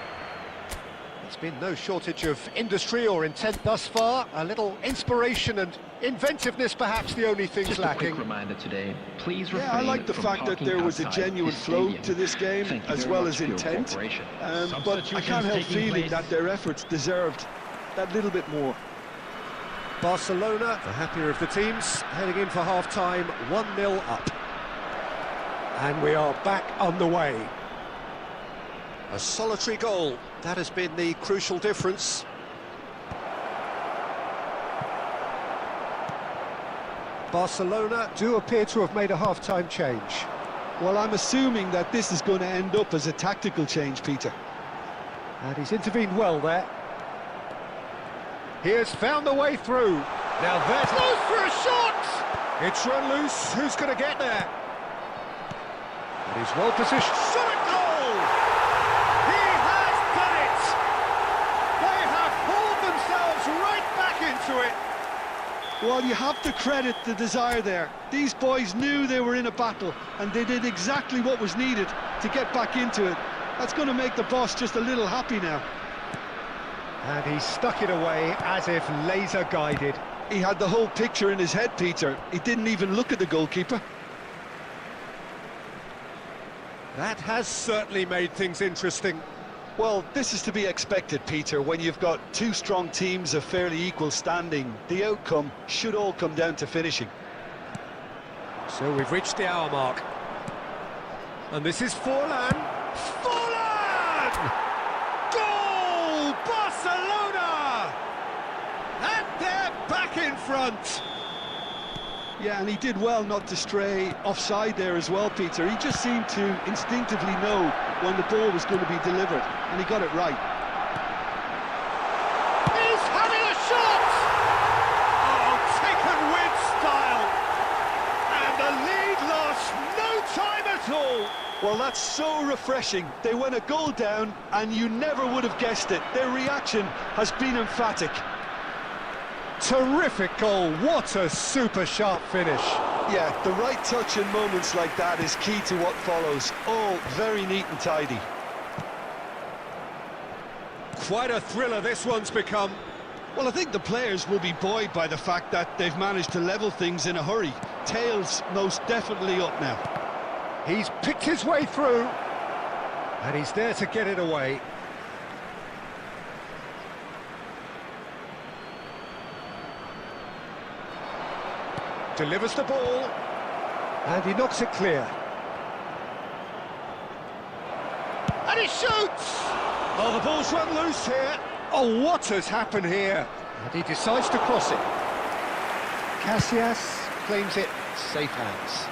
S2: There's been no shortage of industry or intent thus far. A little inspiration and inventiveness, perhaps the only things
S5: Just
S2: lacking.
S5: a quick reminder today, please refrain
S3: Yeah, I like the
S5: from
S3: fact that
S5: parking
S3: there was a
S5: outside
S3: genuine
S5: this
S3: flow
S5: stadium.
S3: to this game,
S5: Thank you
S3: as
S5: very
S3: well
S5: much
S3: as
S5: for your
S3: intent.
S5: cooperation.
S3: But I
S4: Substitutions
S3: can't help
S4: taking
S3: feeling
S4: place.
S3: that their efforts deserved that little bit more.
S2: Barcelona, the happier of the teams, heading in for half-time, 1-0 up. And we are back underway. A solitary goal, that has been the crucial difference. Barcelona do appear to have made a half-time change.
S3: Well, I'm assuming that this is going to end up as a tactical change, Peter.
S2: And he's intervened well there. He has found the way through. Now there's goes for a shot! It's run loose, who's going to get there? And he's well positioned. Shot at goal! He has done it! They have pulled themselves right back into it.
S3: Well, you have to credit the desire there. These boys knew they were in a battle, and they did exactly what was needed to get back into it. That's going to make the boss just a little happy now.
S2: And he stuck it away as if laser guided.
S3: He had the whole picture in his head, Peter. He didn't even look at the goalkeeper.
S2: That has certainly made things interesting.
S3: Well, this is to be expected, Peter, when you've got two strong teams of fairly equal standing. The outcome should all come down to finishing.
S2: So we've reached the hour mark. And this is Forlan. Forlan! Goal! Barcelona! And they're back in front.
S3: Yeah, and he did well not to stray offside there as well, Peter. He just seemed to instinctively know when the ball was going to be delivered, and he got it right.
S2: He's having a shot! Oh, taken with style! And the lead lost no time at all!
S3: Well, that's so refreshing. They went a goal down, and you never would have guessed it. Their reaction has been emphatic.
S2: Terrific goal, what a super sharp finish.
S3: Yeah, the right touch in moments like that is key to what follows. All very neat and tidy.
S2: Quite a thriller this one's become.
S3: Well, I think the players will be buoyed by the fact that they've managed to level things in a hurry. Tails most definitely up now.
S2: He's picked his way through, and he's there to get it away. Delivers the ball, and he knocks it clear. And he shoots! Oh, the ball's run loose here. Oh, what has happened here? And he decides to cross it. Casillas claims it, safe hands.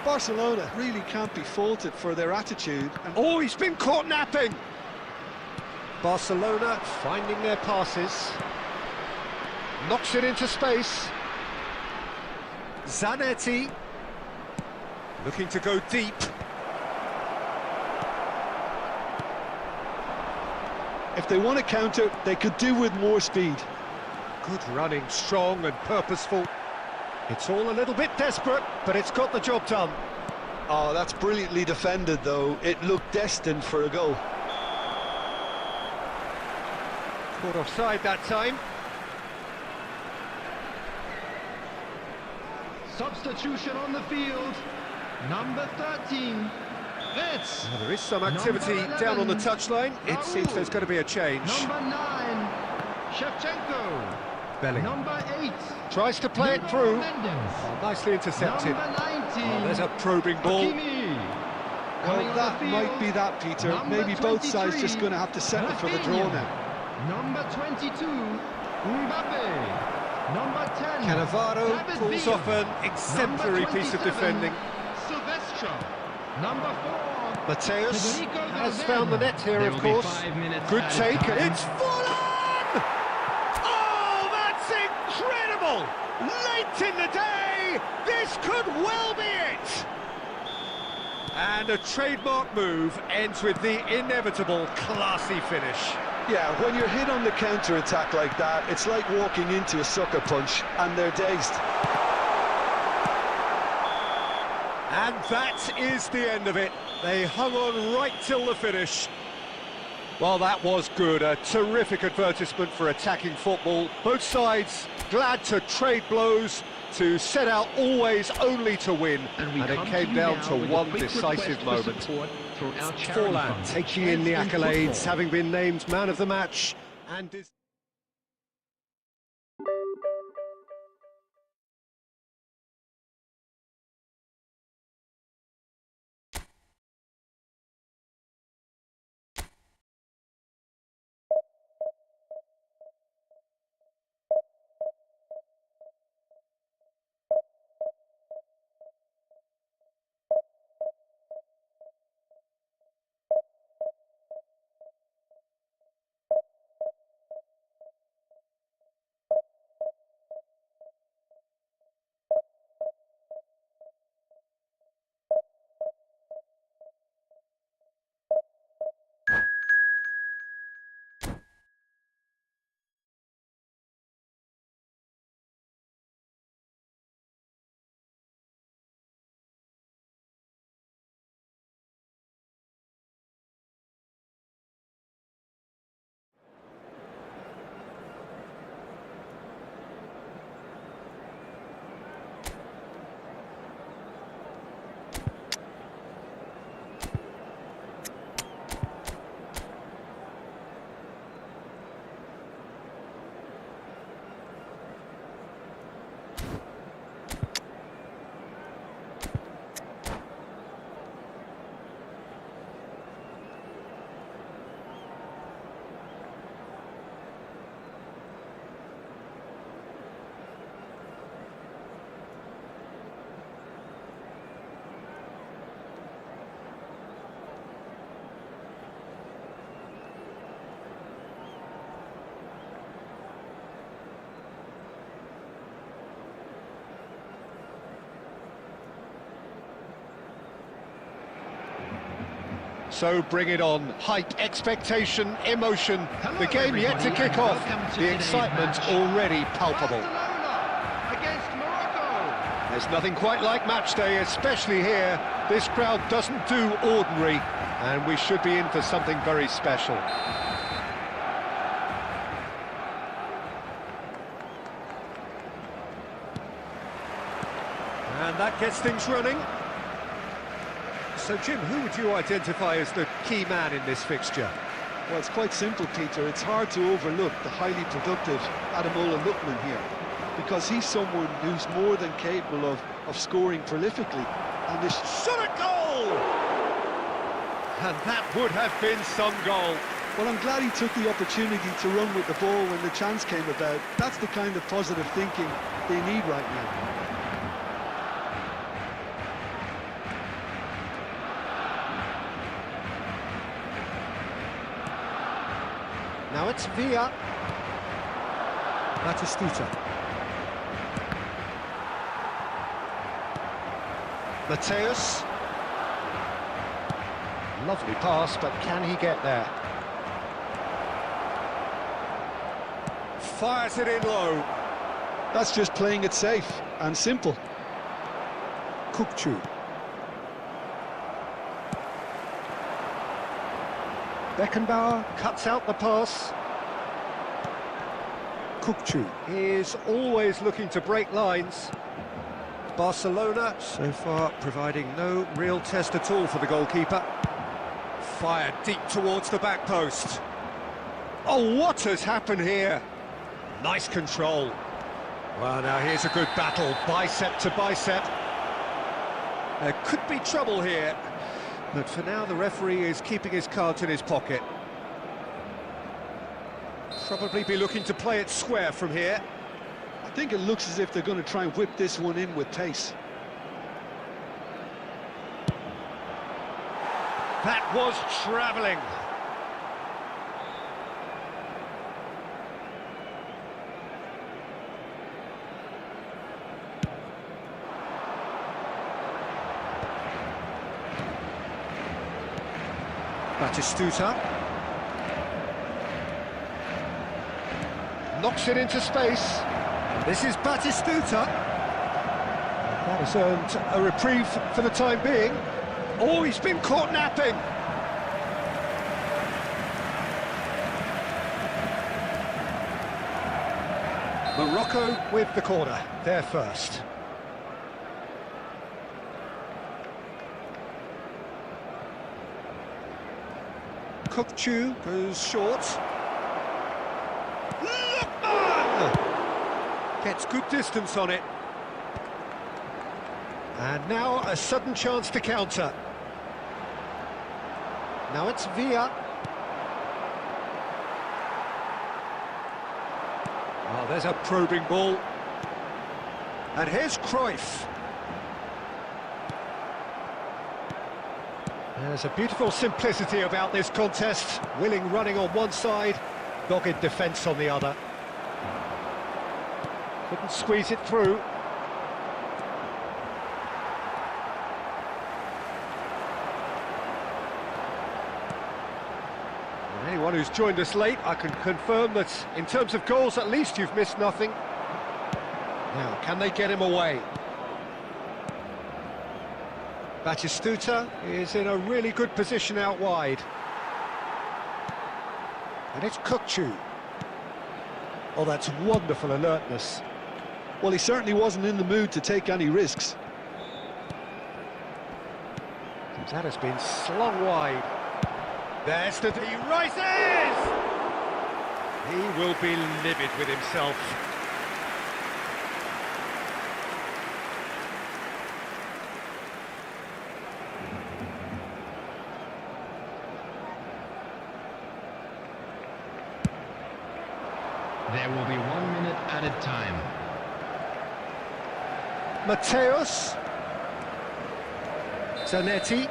S3: Barcelona really can't be faulted for their attitude. And
S2: Oh, he's been caught napping! Barcelona finding their passes. Knocks it into space. Zanetti looking to go deep.
S3: if they want to counter, they could do with more speed.
S2: Good running, strong and purposeful. It's all a little bit desperate, but it's got the job done.
S3: Oh, that's brilliantly defended, though. It looked destined for a goal.
S2: Caught offside that time.
S4: Substitution on the field. Number 13. It's
S2: Well, there is some activity
S4: Number
S2: down on the
S4: 11,
S2: touchline. It seems there's going to be a change.
S4: Number 9. Shevchenko.
S2: Bellingham
S4: Number 8.
S2: tries to play it
S4: Nuno
S2: through.
S4: Mendes.
S2: Oh, nicely intercepted.
S4: Number 19.
S2: Oh, there's a probing ball.
S4: Hakimi. Coming
S3: Well,
S4: on
S3: that
S4: the
S3: might
S4: field,
S3: be that, Peter.
S4: number
S3: Maybe both sides
S4: 23,
S3: just going to have to settle for the draw
S4: Rafinha.
S3: now.
S4: Number 22. Mbappe. Number 10.
S2: Cannavaro
S4: David
S2: pulls
S4: Villa.
S2: off an exemplary piece of
S4: 27,
S2: defending.
S4: Silvestre. Number 4.
S2: Mateus
S4: Federico
S2: has
S4: Valverde.
S2: found the net here,
S6: There
S2: of
S6: will be
S2: course.
S6: 5 minutes
S2: Good
S6: added
S2: take,
S6: time.
S2: and it's Fulham! Oh, that's incredible! Late in the day, this could well be it! And a trademark move ends with the inevitable classy finish.
S3: Yeah, when you're hit on the counter-attack like that, it's like walking into a sucker punch, and they're dazed.
S2: And that is the end of it. They hung on right till the finish. Well, that was good. A terrific advertisement for attacking football. Both sides glad to trade blows, to set out always only to win.
S6: And
S2: it
S6: come
S2: came
S6: you
S2: down
S6: now
S2: to
S6: with a
S2: one
S6: quick
S2: decisive
S6: request for
S2: moment.
S6: support through our charity
S2: Forlan
S6: fund,
S2: taking in the
S6: Chance
S2: accolades,
S6: Football.
S2: having been named man of the match, and So bring it on. Hype, expectation, emotion.
S4: Hello,
S2: The game yet to
S4: everybody,
S2: kick
S4: and
S2: off.
S4: welcome to
S2: The
S4: today's
S2: excitement
S4: match.
S2: already palpable.
S4: Barcelona against Morocco.
S2: There's nothing quite like match day, especially here. This crowd doesn't do ordinary, and we should be in for something very special. And that gets things running. So, Jim, who would you identify as the key man in this fixture?
S3: Well, it's quite simple, Peter. It's hard to overlook the highly productive Ademola Lookman here, because he's someone who's more than capable of scoring prolifically. And this
S2: Shot a goal! And that would have been some goal.
S3: Well, I'm glad he took the opportunity to run with the ball when the chance came about. That's the kind of positive thinking they need right now.
S2: Now it's Villa. Batistuta. Mateus. Lovely pass, but can he get there? Fires it in low.
S3: That's just playing it safe and simple.
S2: Kukçu. Beckenbauer cuts out the pass. Kukçu is always looking to break lines. Barcelona, so far, providing no real test at all for the goalkeeper. Fired deep towards the back post. Oh, what has happened here? Nice control. Well, now here's a good battle, bicep to bicep. There could be trouble here. But for now, the referee is keeping his cards in his pocket. Probably be looking to play it square from here.
S3: I think it looks as if they're going to try and whip this one in with pace.
S2: That was travelling. Batistuta knocks it into space. This is Batistuta. That has earned a reprieve for the time being. Oh, he's been caught napping. Morocco with the corner, they're first. Kukçu goes short. Lookman! Gets good distance on it. And now a sudden chance to counter. Now it's Villa. Oh, there's a probing ball. And here's Cruyff. There's a beautiful simplicity about this contest. Willing running on one side, dogged defence on the other. Couldn't squeeze it through. And anyone who's joined us late, I can confirm that in terms of goals, at least you've missed nothing. Now, can they get him away? Batistuta is in a really good position out wide. And it's Kukçu. Oh, that's wonderful alertness.
S3: Well, he certainly wasn't in the mood to take any risks.
S2: That has been slung wide. There's the... He rises! He will be livid with himself.
S5: There will be 1 minute added time.
S2: Mateus. Zanetti.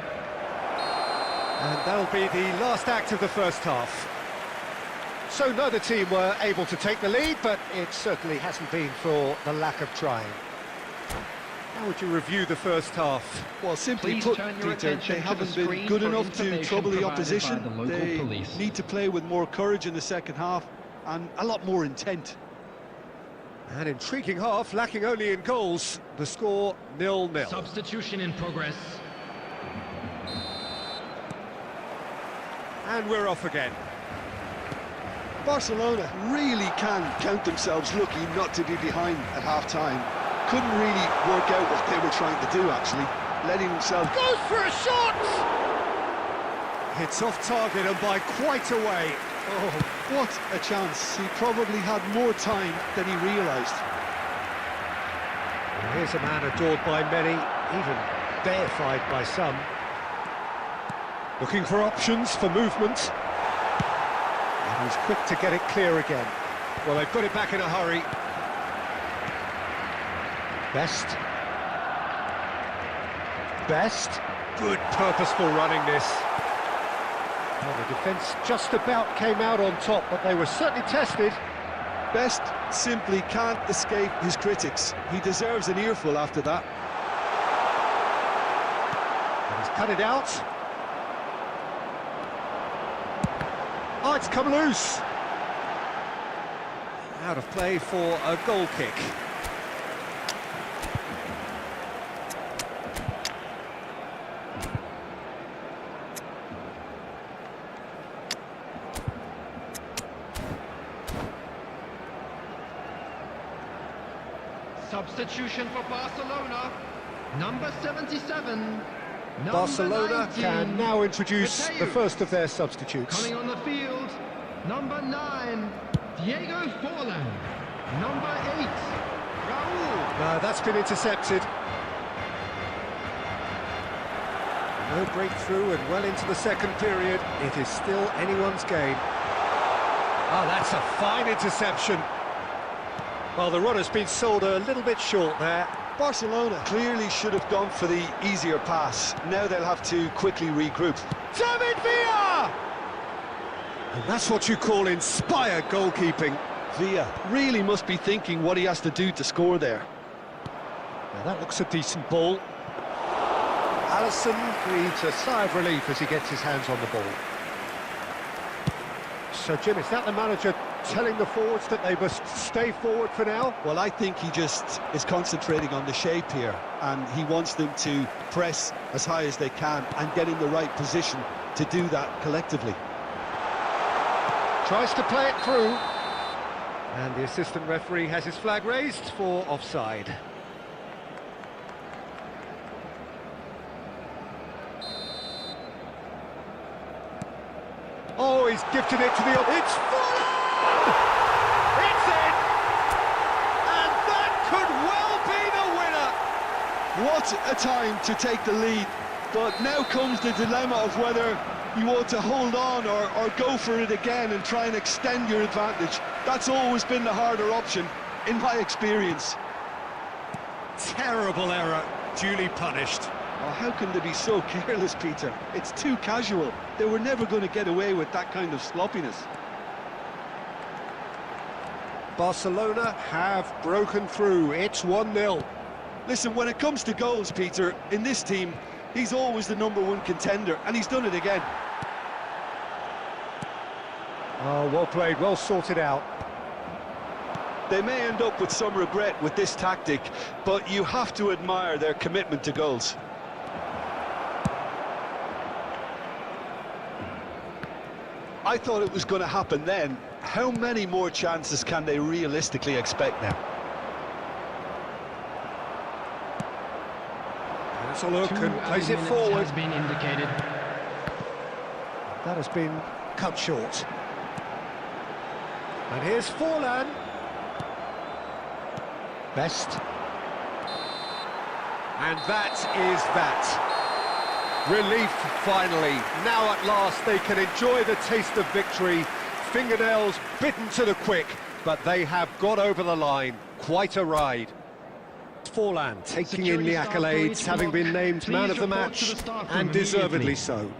S2: And that'll be the last act of the first half. So neither team were able to take the lead, but it certainly hasn't been for the lack of trying. How would you review the first half?
S3: Well, simply
S5: Please
S3: put,
S5: turn your
S3: Peter,
S5: attention
S3: they
S5: to
S3: haven't
S5: the
S3: been
S5: screen
S3: good
S5: for
S3: enough to
S5: information
S3: trouble the
S5: provided by
S3: opposition.
S5: the local
S3: They
S5: police.
S3: need to play with more courage in the second half and a lot more intent.
S2: An intriguing half, lacking only in goals. The score 0-0.
S5: Substitution in progress.
S2: And we're off again.
S3: Barcelona really can count themselves lucky not to be behind at half-time. Couldn't really work out what they were trying to do, actually. Letting themselves...
S2: Goes for a shot! Hits off target and by quite a way.
S3: Oh, what a chance. He probably had more time than he realised.
S2: And here's a man adored by many, even deified by some. Looking for options for movement. And he's quick to get it clear again. Well, they've got it back in a hurry. Best. Good purposeful running this. Well, the defence just about came out on top, but they were certainly tested.
S3: Best simply can't escape his critics. He deserves an earful after that.
S2: And he's cut it out. Oh, it's come loose. Out of play for a goal kick.
S4: Substitution for Barcelona. Number 77. Number
S2: Barcelona
S4: 19,
S2: can now introduce the first of their substitutes.
S4: Coming on the field, number 9, Diego Forlan. Number 8, Raul.
S2: No, that's been intercepted. No breakthrough and well into the second period. It is still anyone's game. Oh, that's a fine interception. Well, the runner's been sold a little bit short there.
S3: Barcelona clearly should have gone for the easier pass. Now they'll have to quickly regroup.
S2: David Villa! And that's what you call inspired goalkeeping.
S3: Villa really must be thinking what he has to do to score there.
S2: Now that looks a decent ball. Alisson breathes a sigh of relief as he gets his hands on the ball. So, Jim, is that the manager telling the forwards that they must stay forward for now?
S3: Well, I think he just is concentrating on the shape here, and he wants them to press as high as they can and get in the right position to do that collectively.
S2: Tries to play it through. And the assistant referee has his flag raised for offside. Oh, he's gifted it to the... It's full! It's in! And that could well be the winner!
S3: What a time to take the lead, but now comes the dilemma of whether you want to hold on or go for it again and try and extend your advantage. That's always been the harder option, in my experience.
S2: Terrible error, duly punished.
S3: Oh, how can they be so careless, Peter? It's too casual. They were never going to get away with that kind of sloppiness.
S2: Barcelona have broken through. It's 1-0.
S3: Listen, when it comes to goals, Peter, in this team, he's always the #1 contender, and he's done it again.
S2: Oh, well played, well sorted out.
S3: They may end up with some regret with this tactic, but you have to admire their commitment to goals. I thought it was going to happen then. How many more chances can they realistically expect now?
S2: Let's a look
S5: 2
S2: and plays it
S5: minutes
S2: forward.
S5: has been indicated.
S2: That has been cut short. And here's Forlan. Best. And that is that. Relief, finally. Now at last they can enjoy the taste of victory. Fingernails bitten to the quick, but they have got over the line. Quite a ride. Forlan taking in the accolades, having been named man of the match, and deservedly so.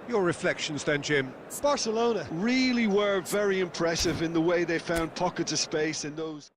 S2: Your reflections then, Jim?
S3: Barcelona really were very impressive in the way they found pockets of space in those...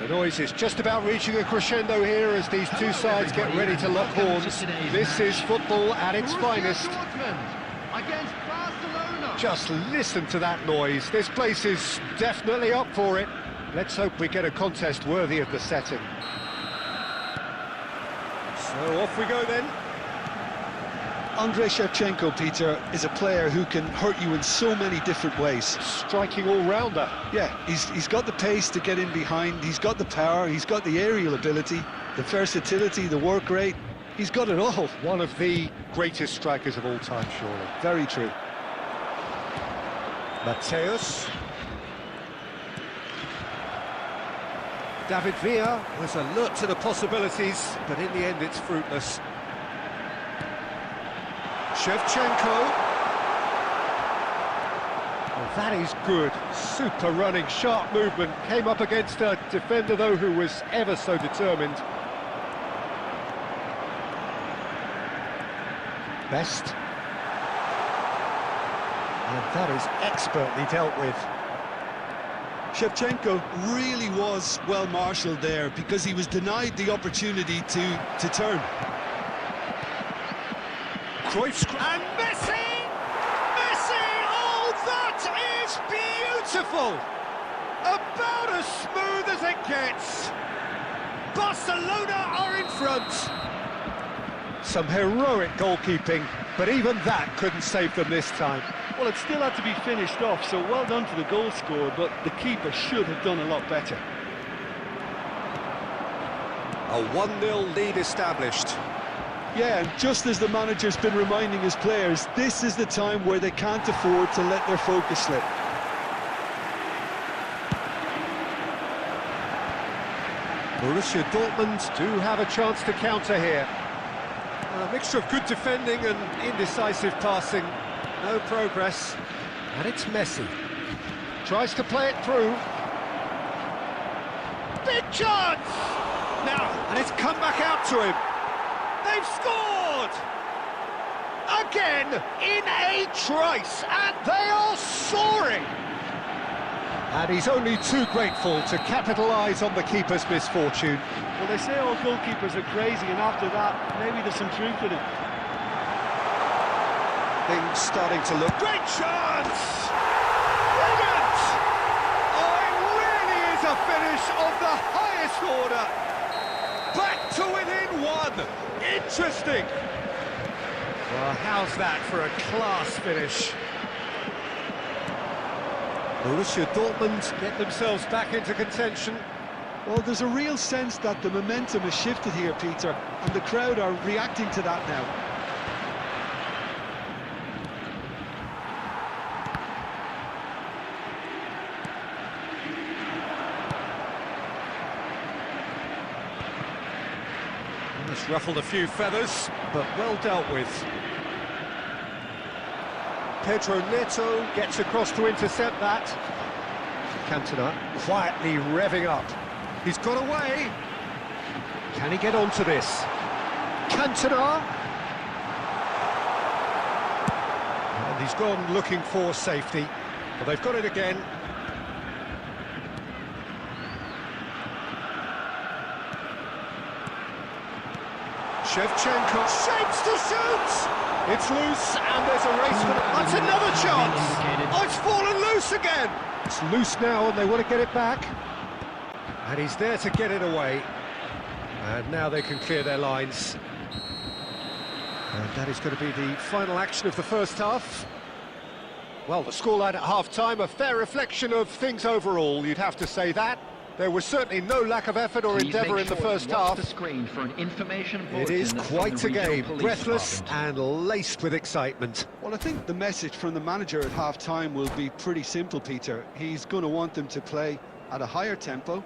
S2: The noise is just about reaching a crescendo here as these two sides get ready to lock horns. This is football at its finest.
S4: Against Barcelona.
S2: Just listen to that noise. This place is definitely up for it. Let's hope we get a contest worthy of the setting. So off we go then.
S3: Andrei Shevchenko, Peter, is a player who can hurt you in so many different ways.
S2: Striking all-rounder.
S3: Yeah, he's got the pace to get in behind, he's got the power, he's got the aerial ability, the versatility, the work rate. He's got it all.
S2: One of the greatest strikers of all time, surely.
S3: Very true.
S2: Mateus. David Villa was alert to the possibilities, but in the end it's fruitless. Shevchenko. Well, that is good. Super running, sharp movement. Came up against a defender, though, who was ever so determined. Best. And that is expertly dealt with.
S3: Shevchenko really was well marshalled there because he was denied the opportunity to turn.
S2: Cruyff and Messi! Messi! Oh, that is beautiful! About as smooth as it gets. Barcelona are in front. Some heroic goalkeeping, but even that couldn't save them this time.
S3: Well, it still had to be finished off, so well done to the goal scorer, but the keeper should have done a lot better.
S2: A 1-0 lead established.
S3: Yeah, and just as the manager's been reminding his players, this is the time where they can't afford to let their focus slip.
S2: Borussia Dortmund do have a chance to counter here. A mixture of good defending and indecisive passing. No progress. And it's Messi. Tries to play it through. Big chance! Now, and it's come back out to him. They've scored! Again, in a trice, and they are soaring! And he's only too grateful to capitalise on the keeper's misfortune.
S3: Well, they say all goalkeepers are crazy, and after that, maybe there's some truth in it.
S2: Things starting to look... Great chance! Brilliant! Oh, it really is a finish of the highest order. Back to within one. Interesting. Well, how's that for a class finish? Borussia Dortmund get themselves back into contention.
S3: Well, there's a real sense that the momentum has shifted here, Peter, and the crowd are reacting to that now.
S2: It's ruffled a few feathers, but well dealt with. Pedro Neto gets across to intercept that. Cantona quietly revving up. He's got away. Can he get onto this? Cantona. And he's gone looking for safety. But they've got it again. Shevchenko shapes to shoot! It's loose, and there's a race for the... That's another chance! Oh, it's fallen loose again! It's loose now, and they want to get it back. And he's there to get it away. And now they can clear their lines. And that is going to be the final action of the first half. Well, the scoreline at half-time, a fair reflection of things overall, you'd have to say that. There was certainly no lack of effort or endeavour in the first half. It is quite a game, breathless and laced with excitement.
S3: Well, I think the message from the manager at half-time will be pretty simple, Peter. He's going to want them to play at a higher tempo,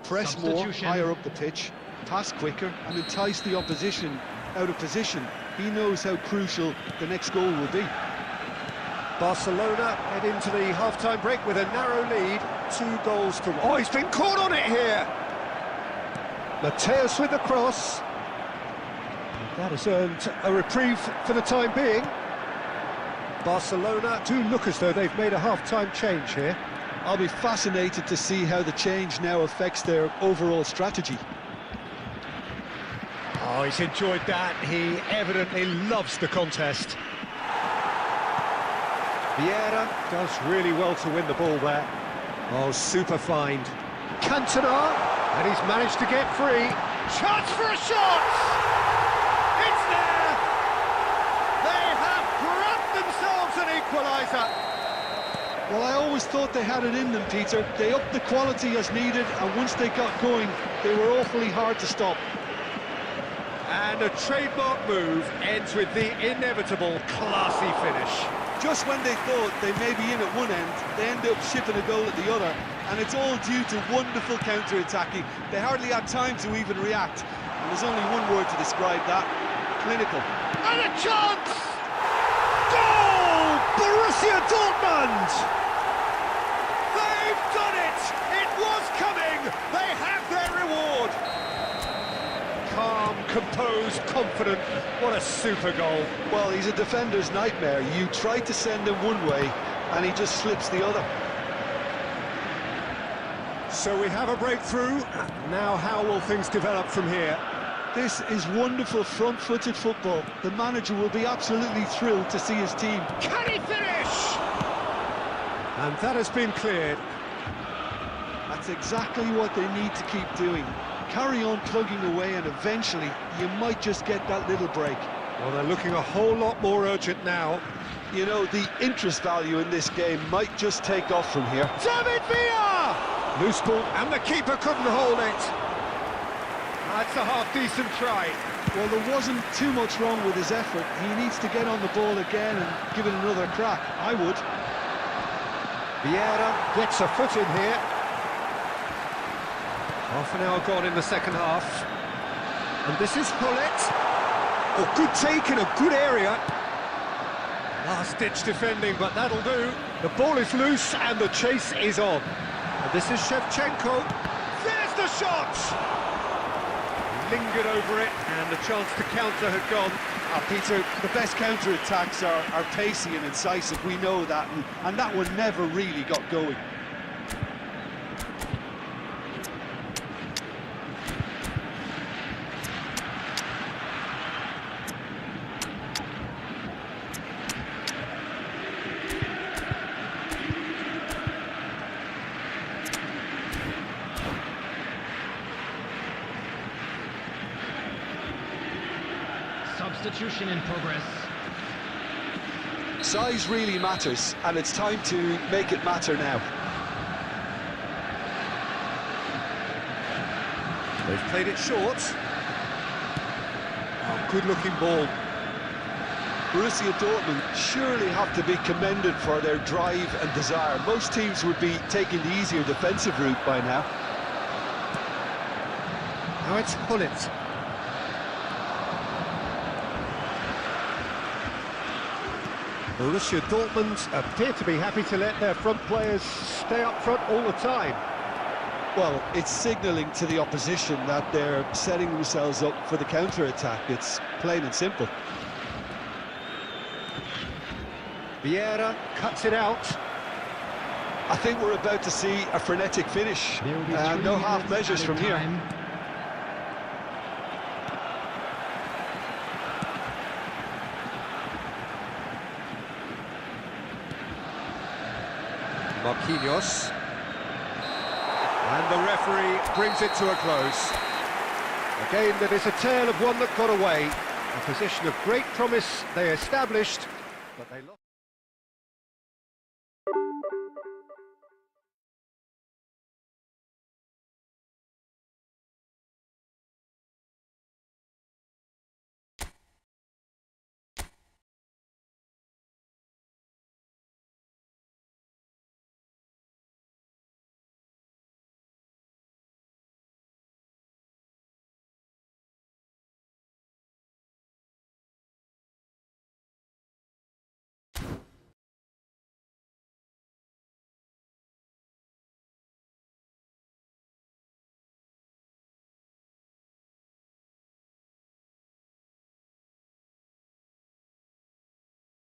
S3: press more, higher up the pitch, pass quicker and entice the opposition out of position. He knows how crucial the next goal will be.
S2: Barcelona head into the half-time break with a narrow lead, 2 goals to 1. Oh, he's been caught on it here! Mateus with the cross. That has earned a reprieve for the time being. Barcelona do look as though they've made a half-time change here.
S3: I'll be fascinated to see how the change now affects their overall strategy.
S2: Oh, he's enjoyed that. He evidently loves the contest. Vieira does really well to win the ball there. Oh, super find. Cantona, and he's managed to get free. Chance for a shot! It's there! They have grabbed themselves an equaliser.
S3: Well, I always thought they had it in them, Peter. They upped the quality as needed, and once they got going, they were awfully hard to stop.
S2: And a trademark move ends with the inevitable classy finish.
S3: Just when they thought they may be in at one end, they end up shipping a goal at the other, and it's all due to wonderful counter-attacking. They hardly had time to even react, and there's only one word to describe that: clinical.
S2: And a chance! Goal! Borussia Dortmund! They've done it! It was coming! They have their reward! Calm, composed, confident. What a super goal.
S3: Well, he's a defender's nightmare. You try to send him one way, and he just slips the other.
S2: So we have a breakthrough. Now how will things develop from here?
S3: This is wonderful front-footed football. The manager will be absolutely thrilled to see his team.
S2: Can he finish? And that has been cleared.
S3: That's exactly what they need to keep doing. Carry on plugging away, and eventually you might just get that little break.
S2: Well, they're looking a whole lot more urgent now.
S3: You know, the interest value in this game might just take off from here.
S2: David Villa! Loose ball, and the keeper couldn't hold it. That's a half-decent try.
S3: Well, there wasn't too much wrong with his effort. He needs to get on the ball again and give it another crack. I would.
S2: Vieira gets a foot in here. Half an hour gone in the second half. And this is Hullet. Oh, good take in a good area. Last-ditch defending, but that'll do. The ball is loose and the chase is on. And this is Shevchenko. There's the shot! He lingered over it, and the chance to counter had gone.
S3: Peter, the best counter-attacks are pacey and incisive. We know that, and that one never really got going.
S5: Substitution in progress.
S3: Size really matters, and it's time to make it matter now.
S2: They've played it short. Oh, good-looking ball.
S3: Borussia Dortmund surely have to be commended for their drive and desire. Most teams would be taking the easier defensive route by now.
S2: Now it's Hullet. Borussia Dortmund appear to be happy to let their front players stay up front all the time.
S3: Well, it's signalling to the opposition that they're setting themselves up for the counter-attack. It's plain and simple.
S2: Vieira cuts it out.
S3: I think we're about to see a frenetic finish. No half measures from here.
S2: Marquinhos. And the referee brings it to a close. A game that is a tale of one that got away. A position of great promise they established, but they lost.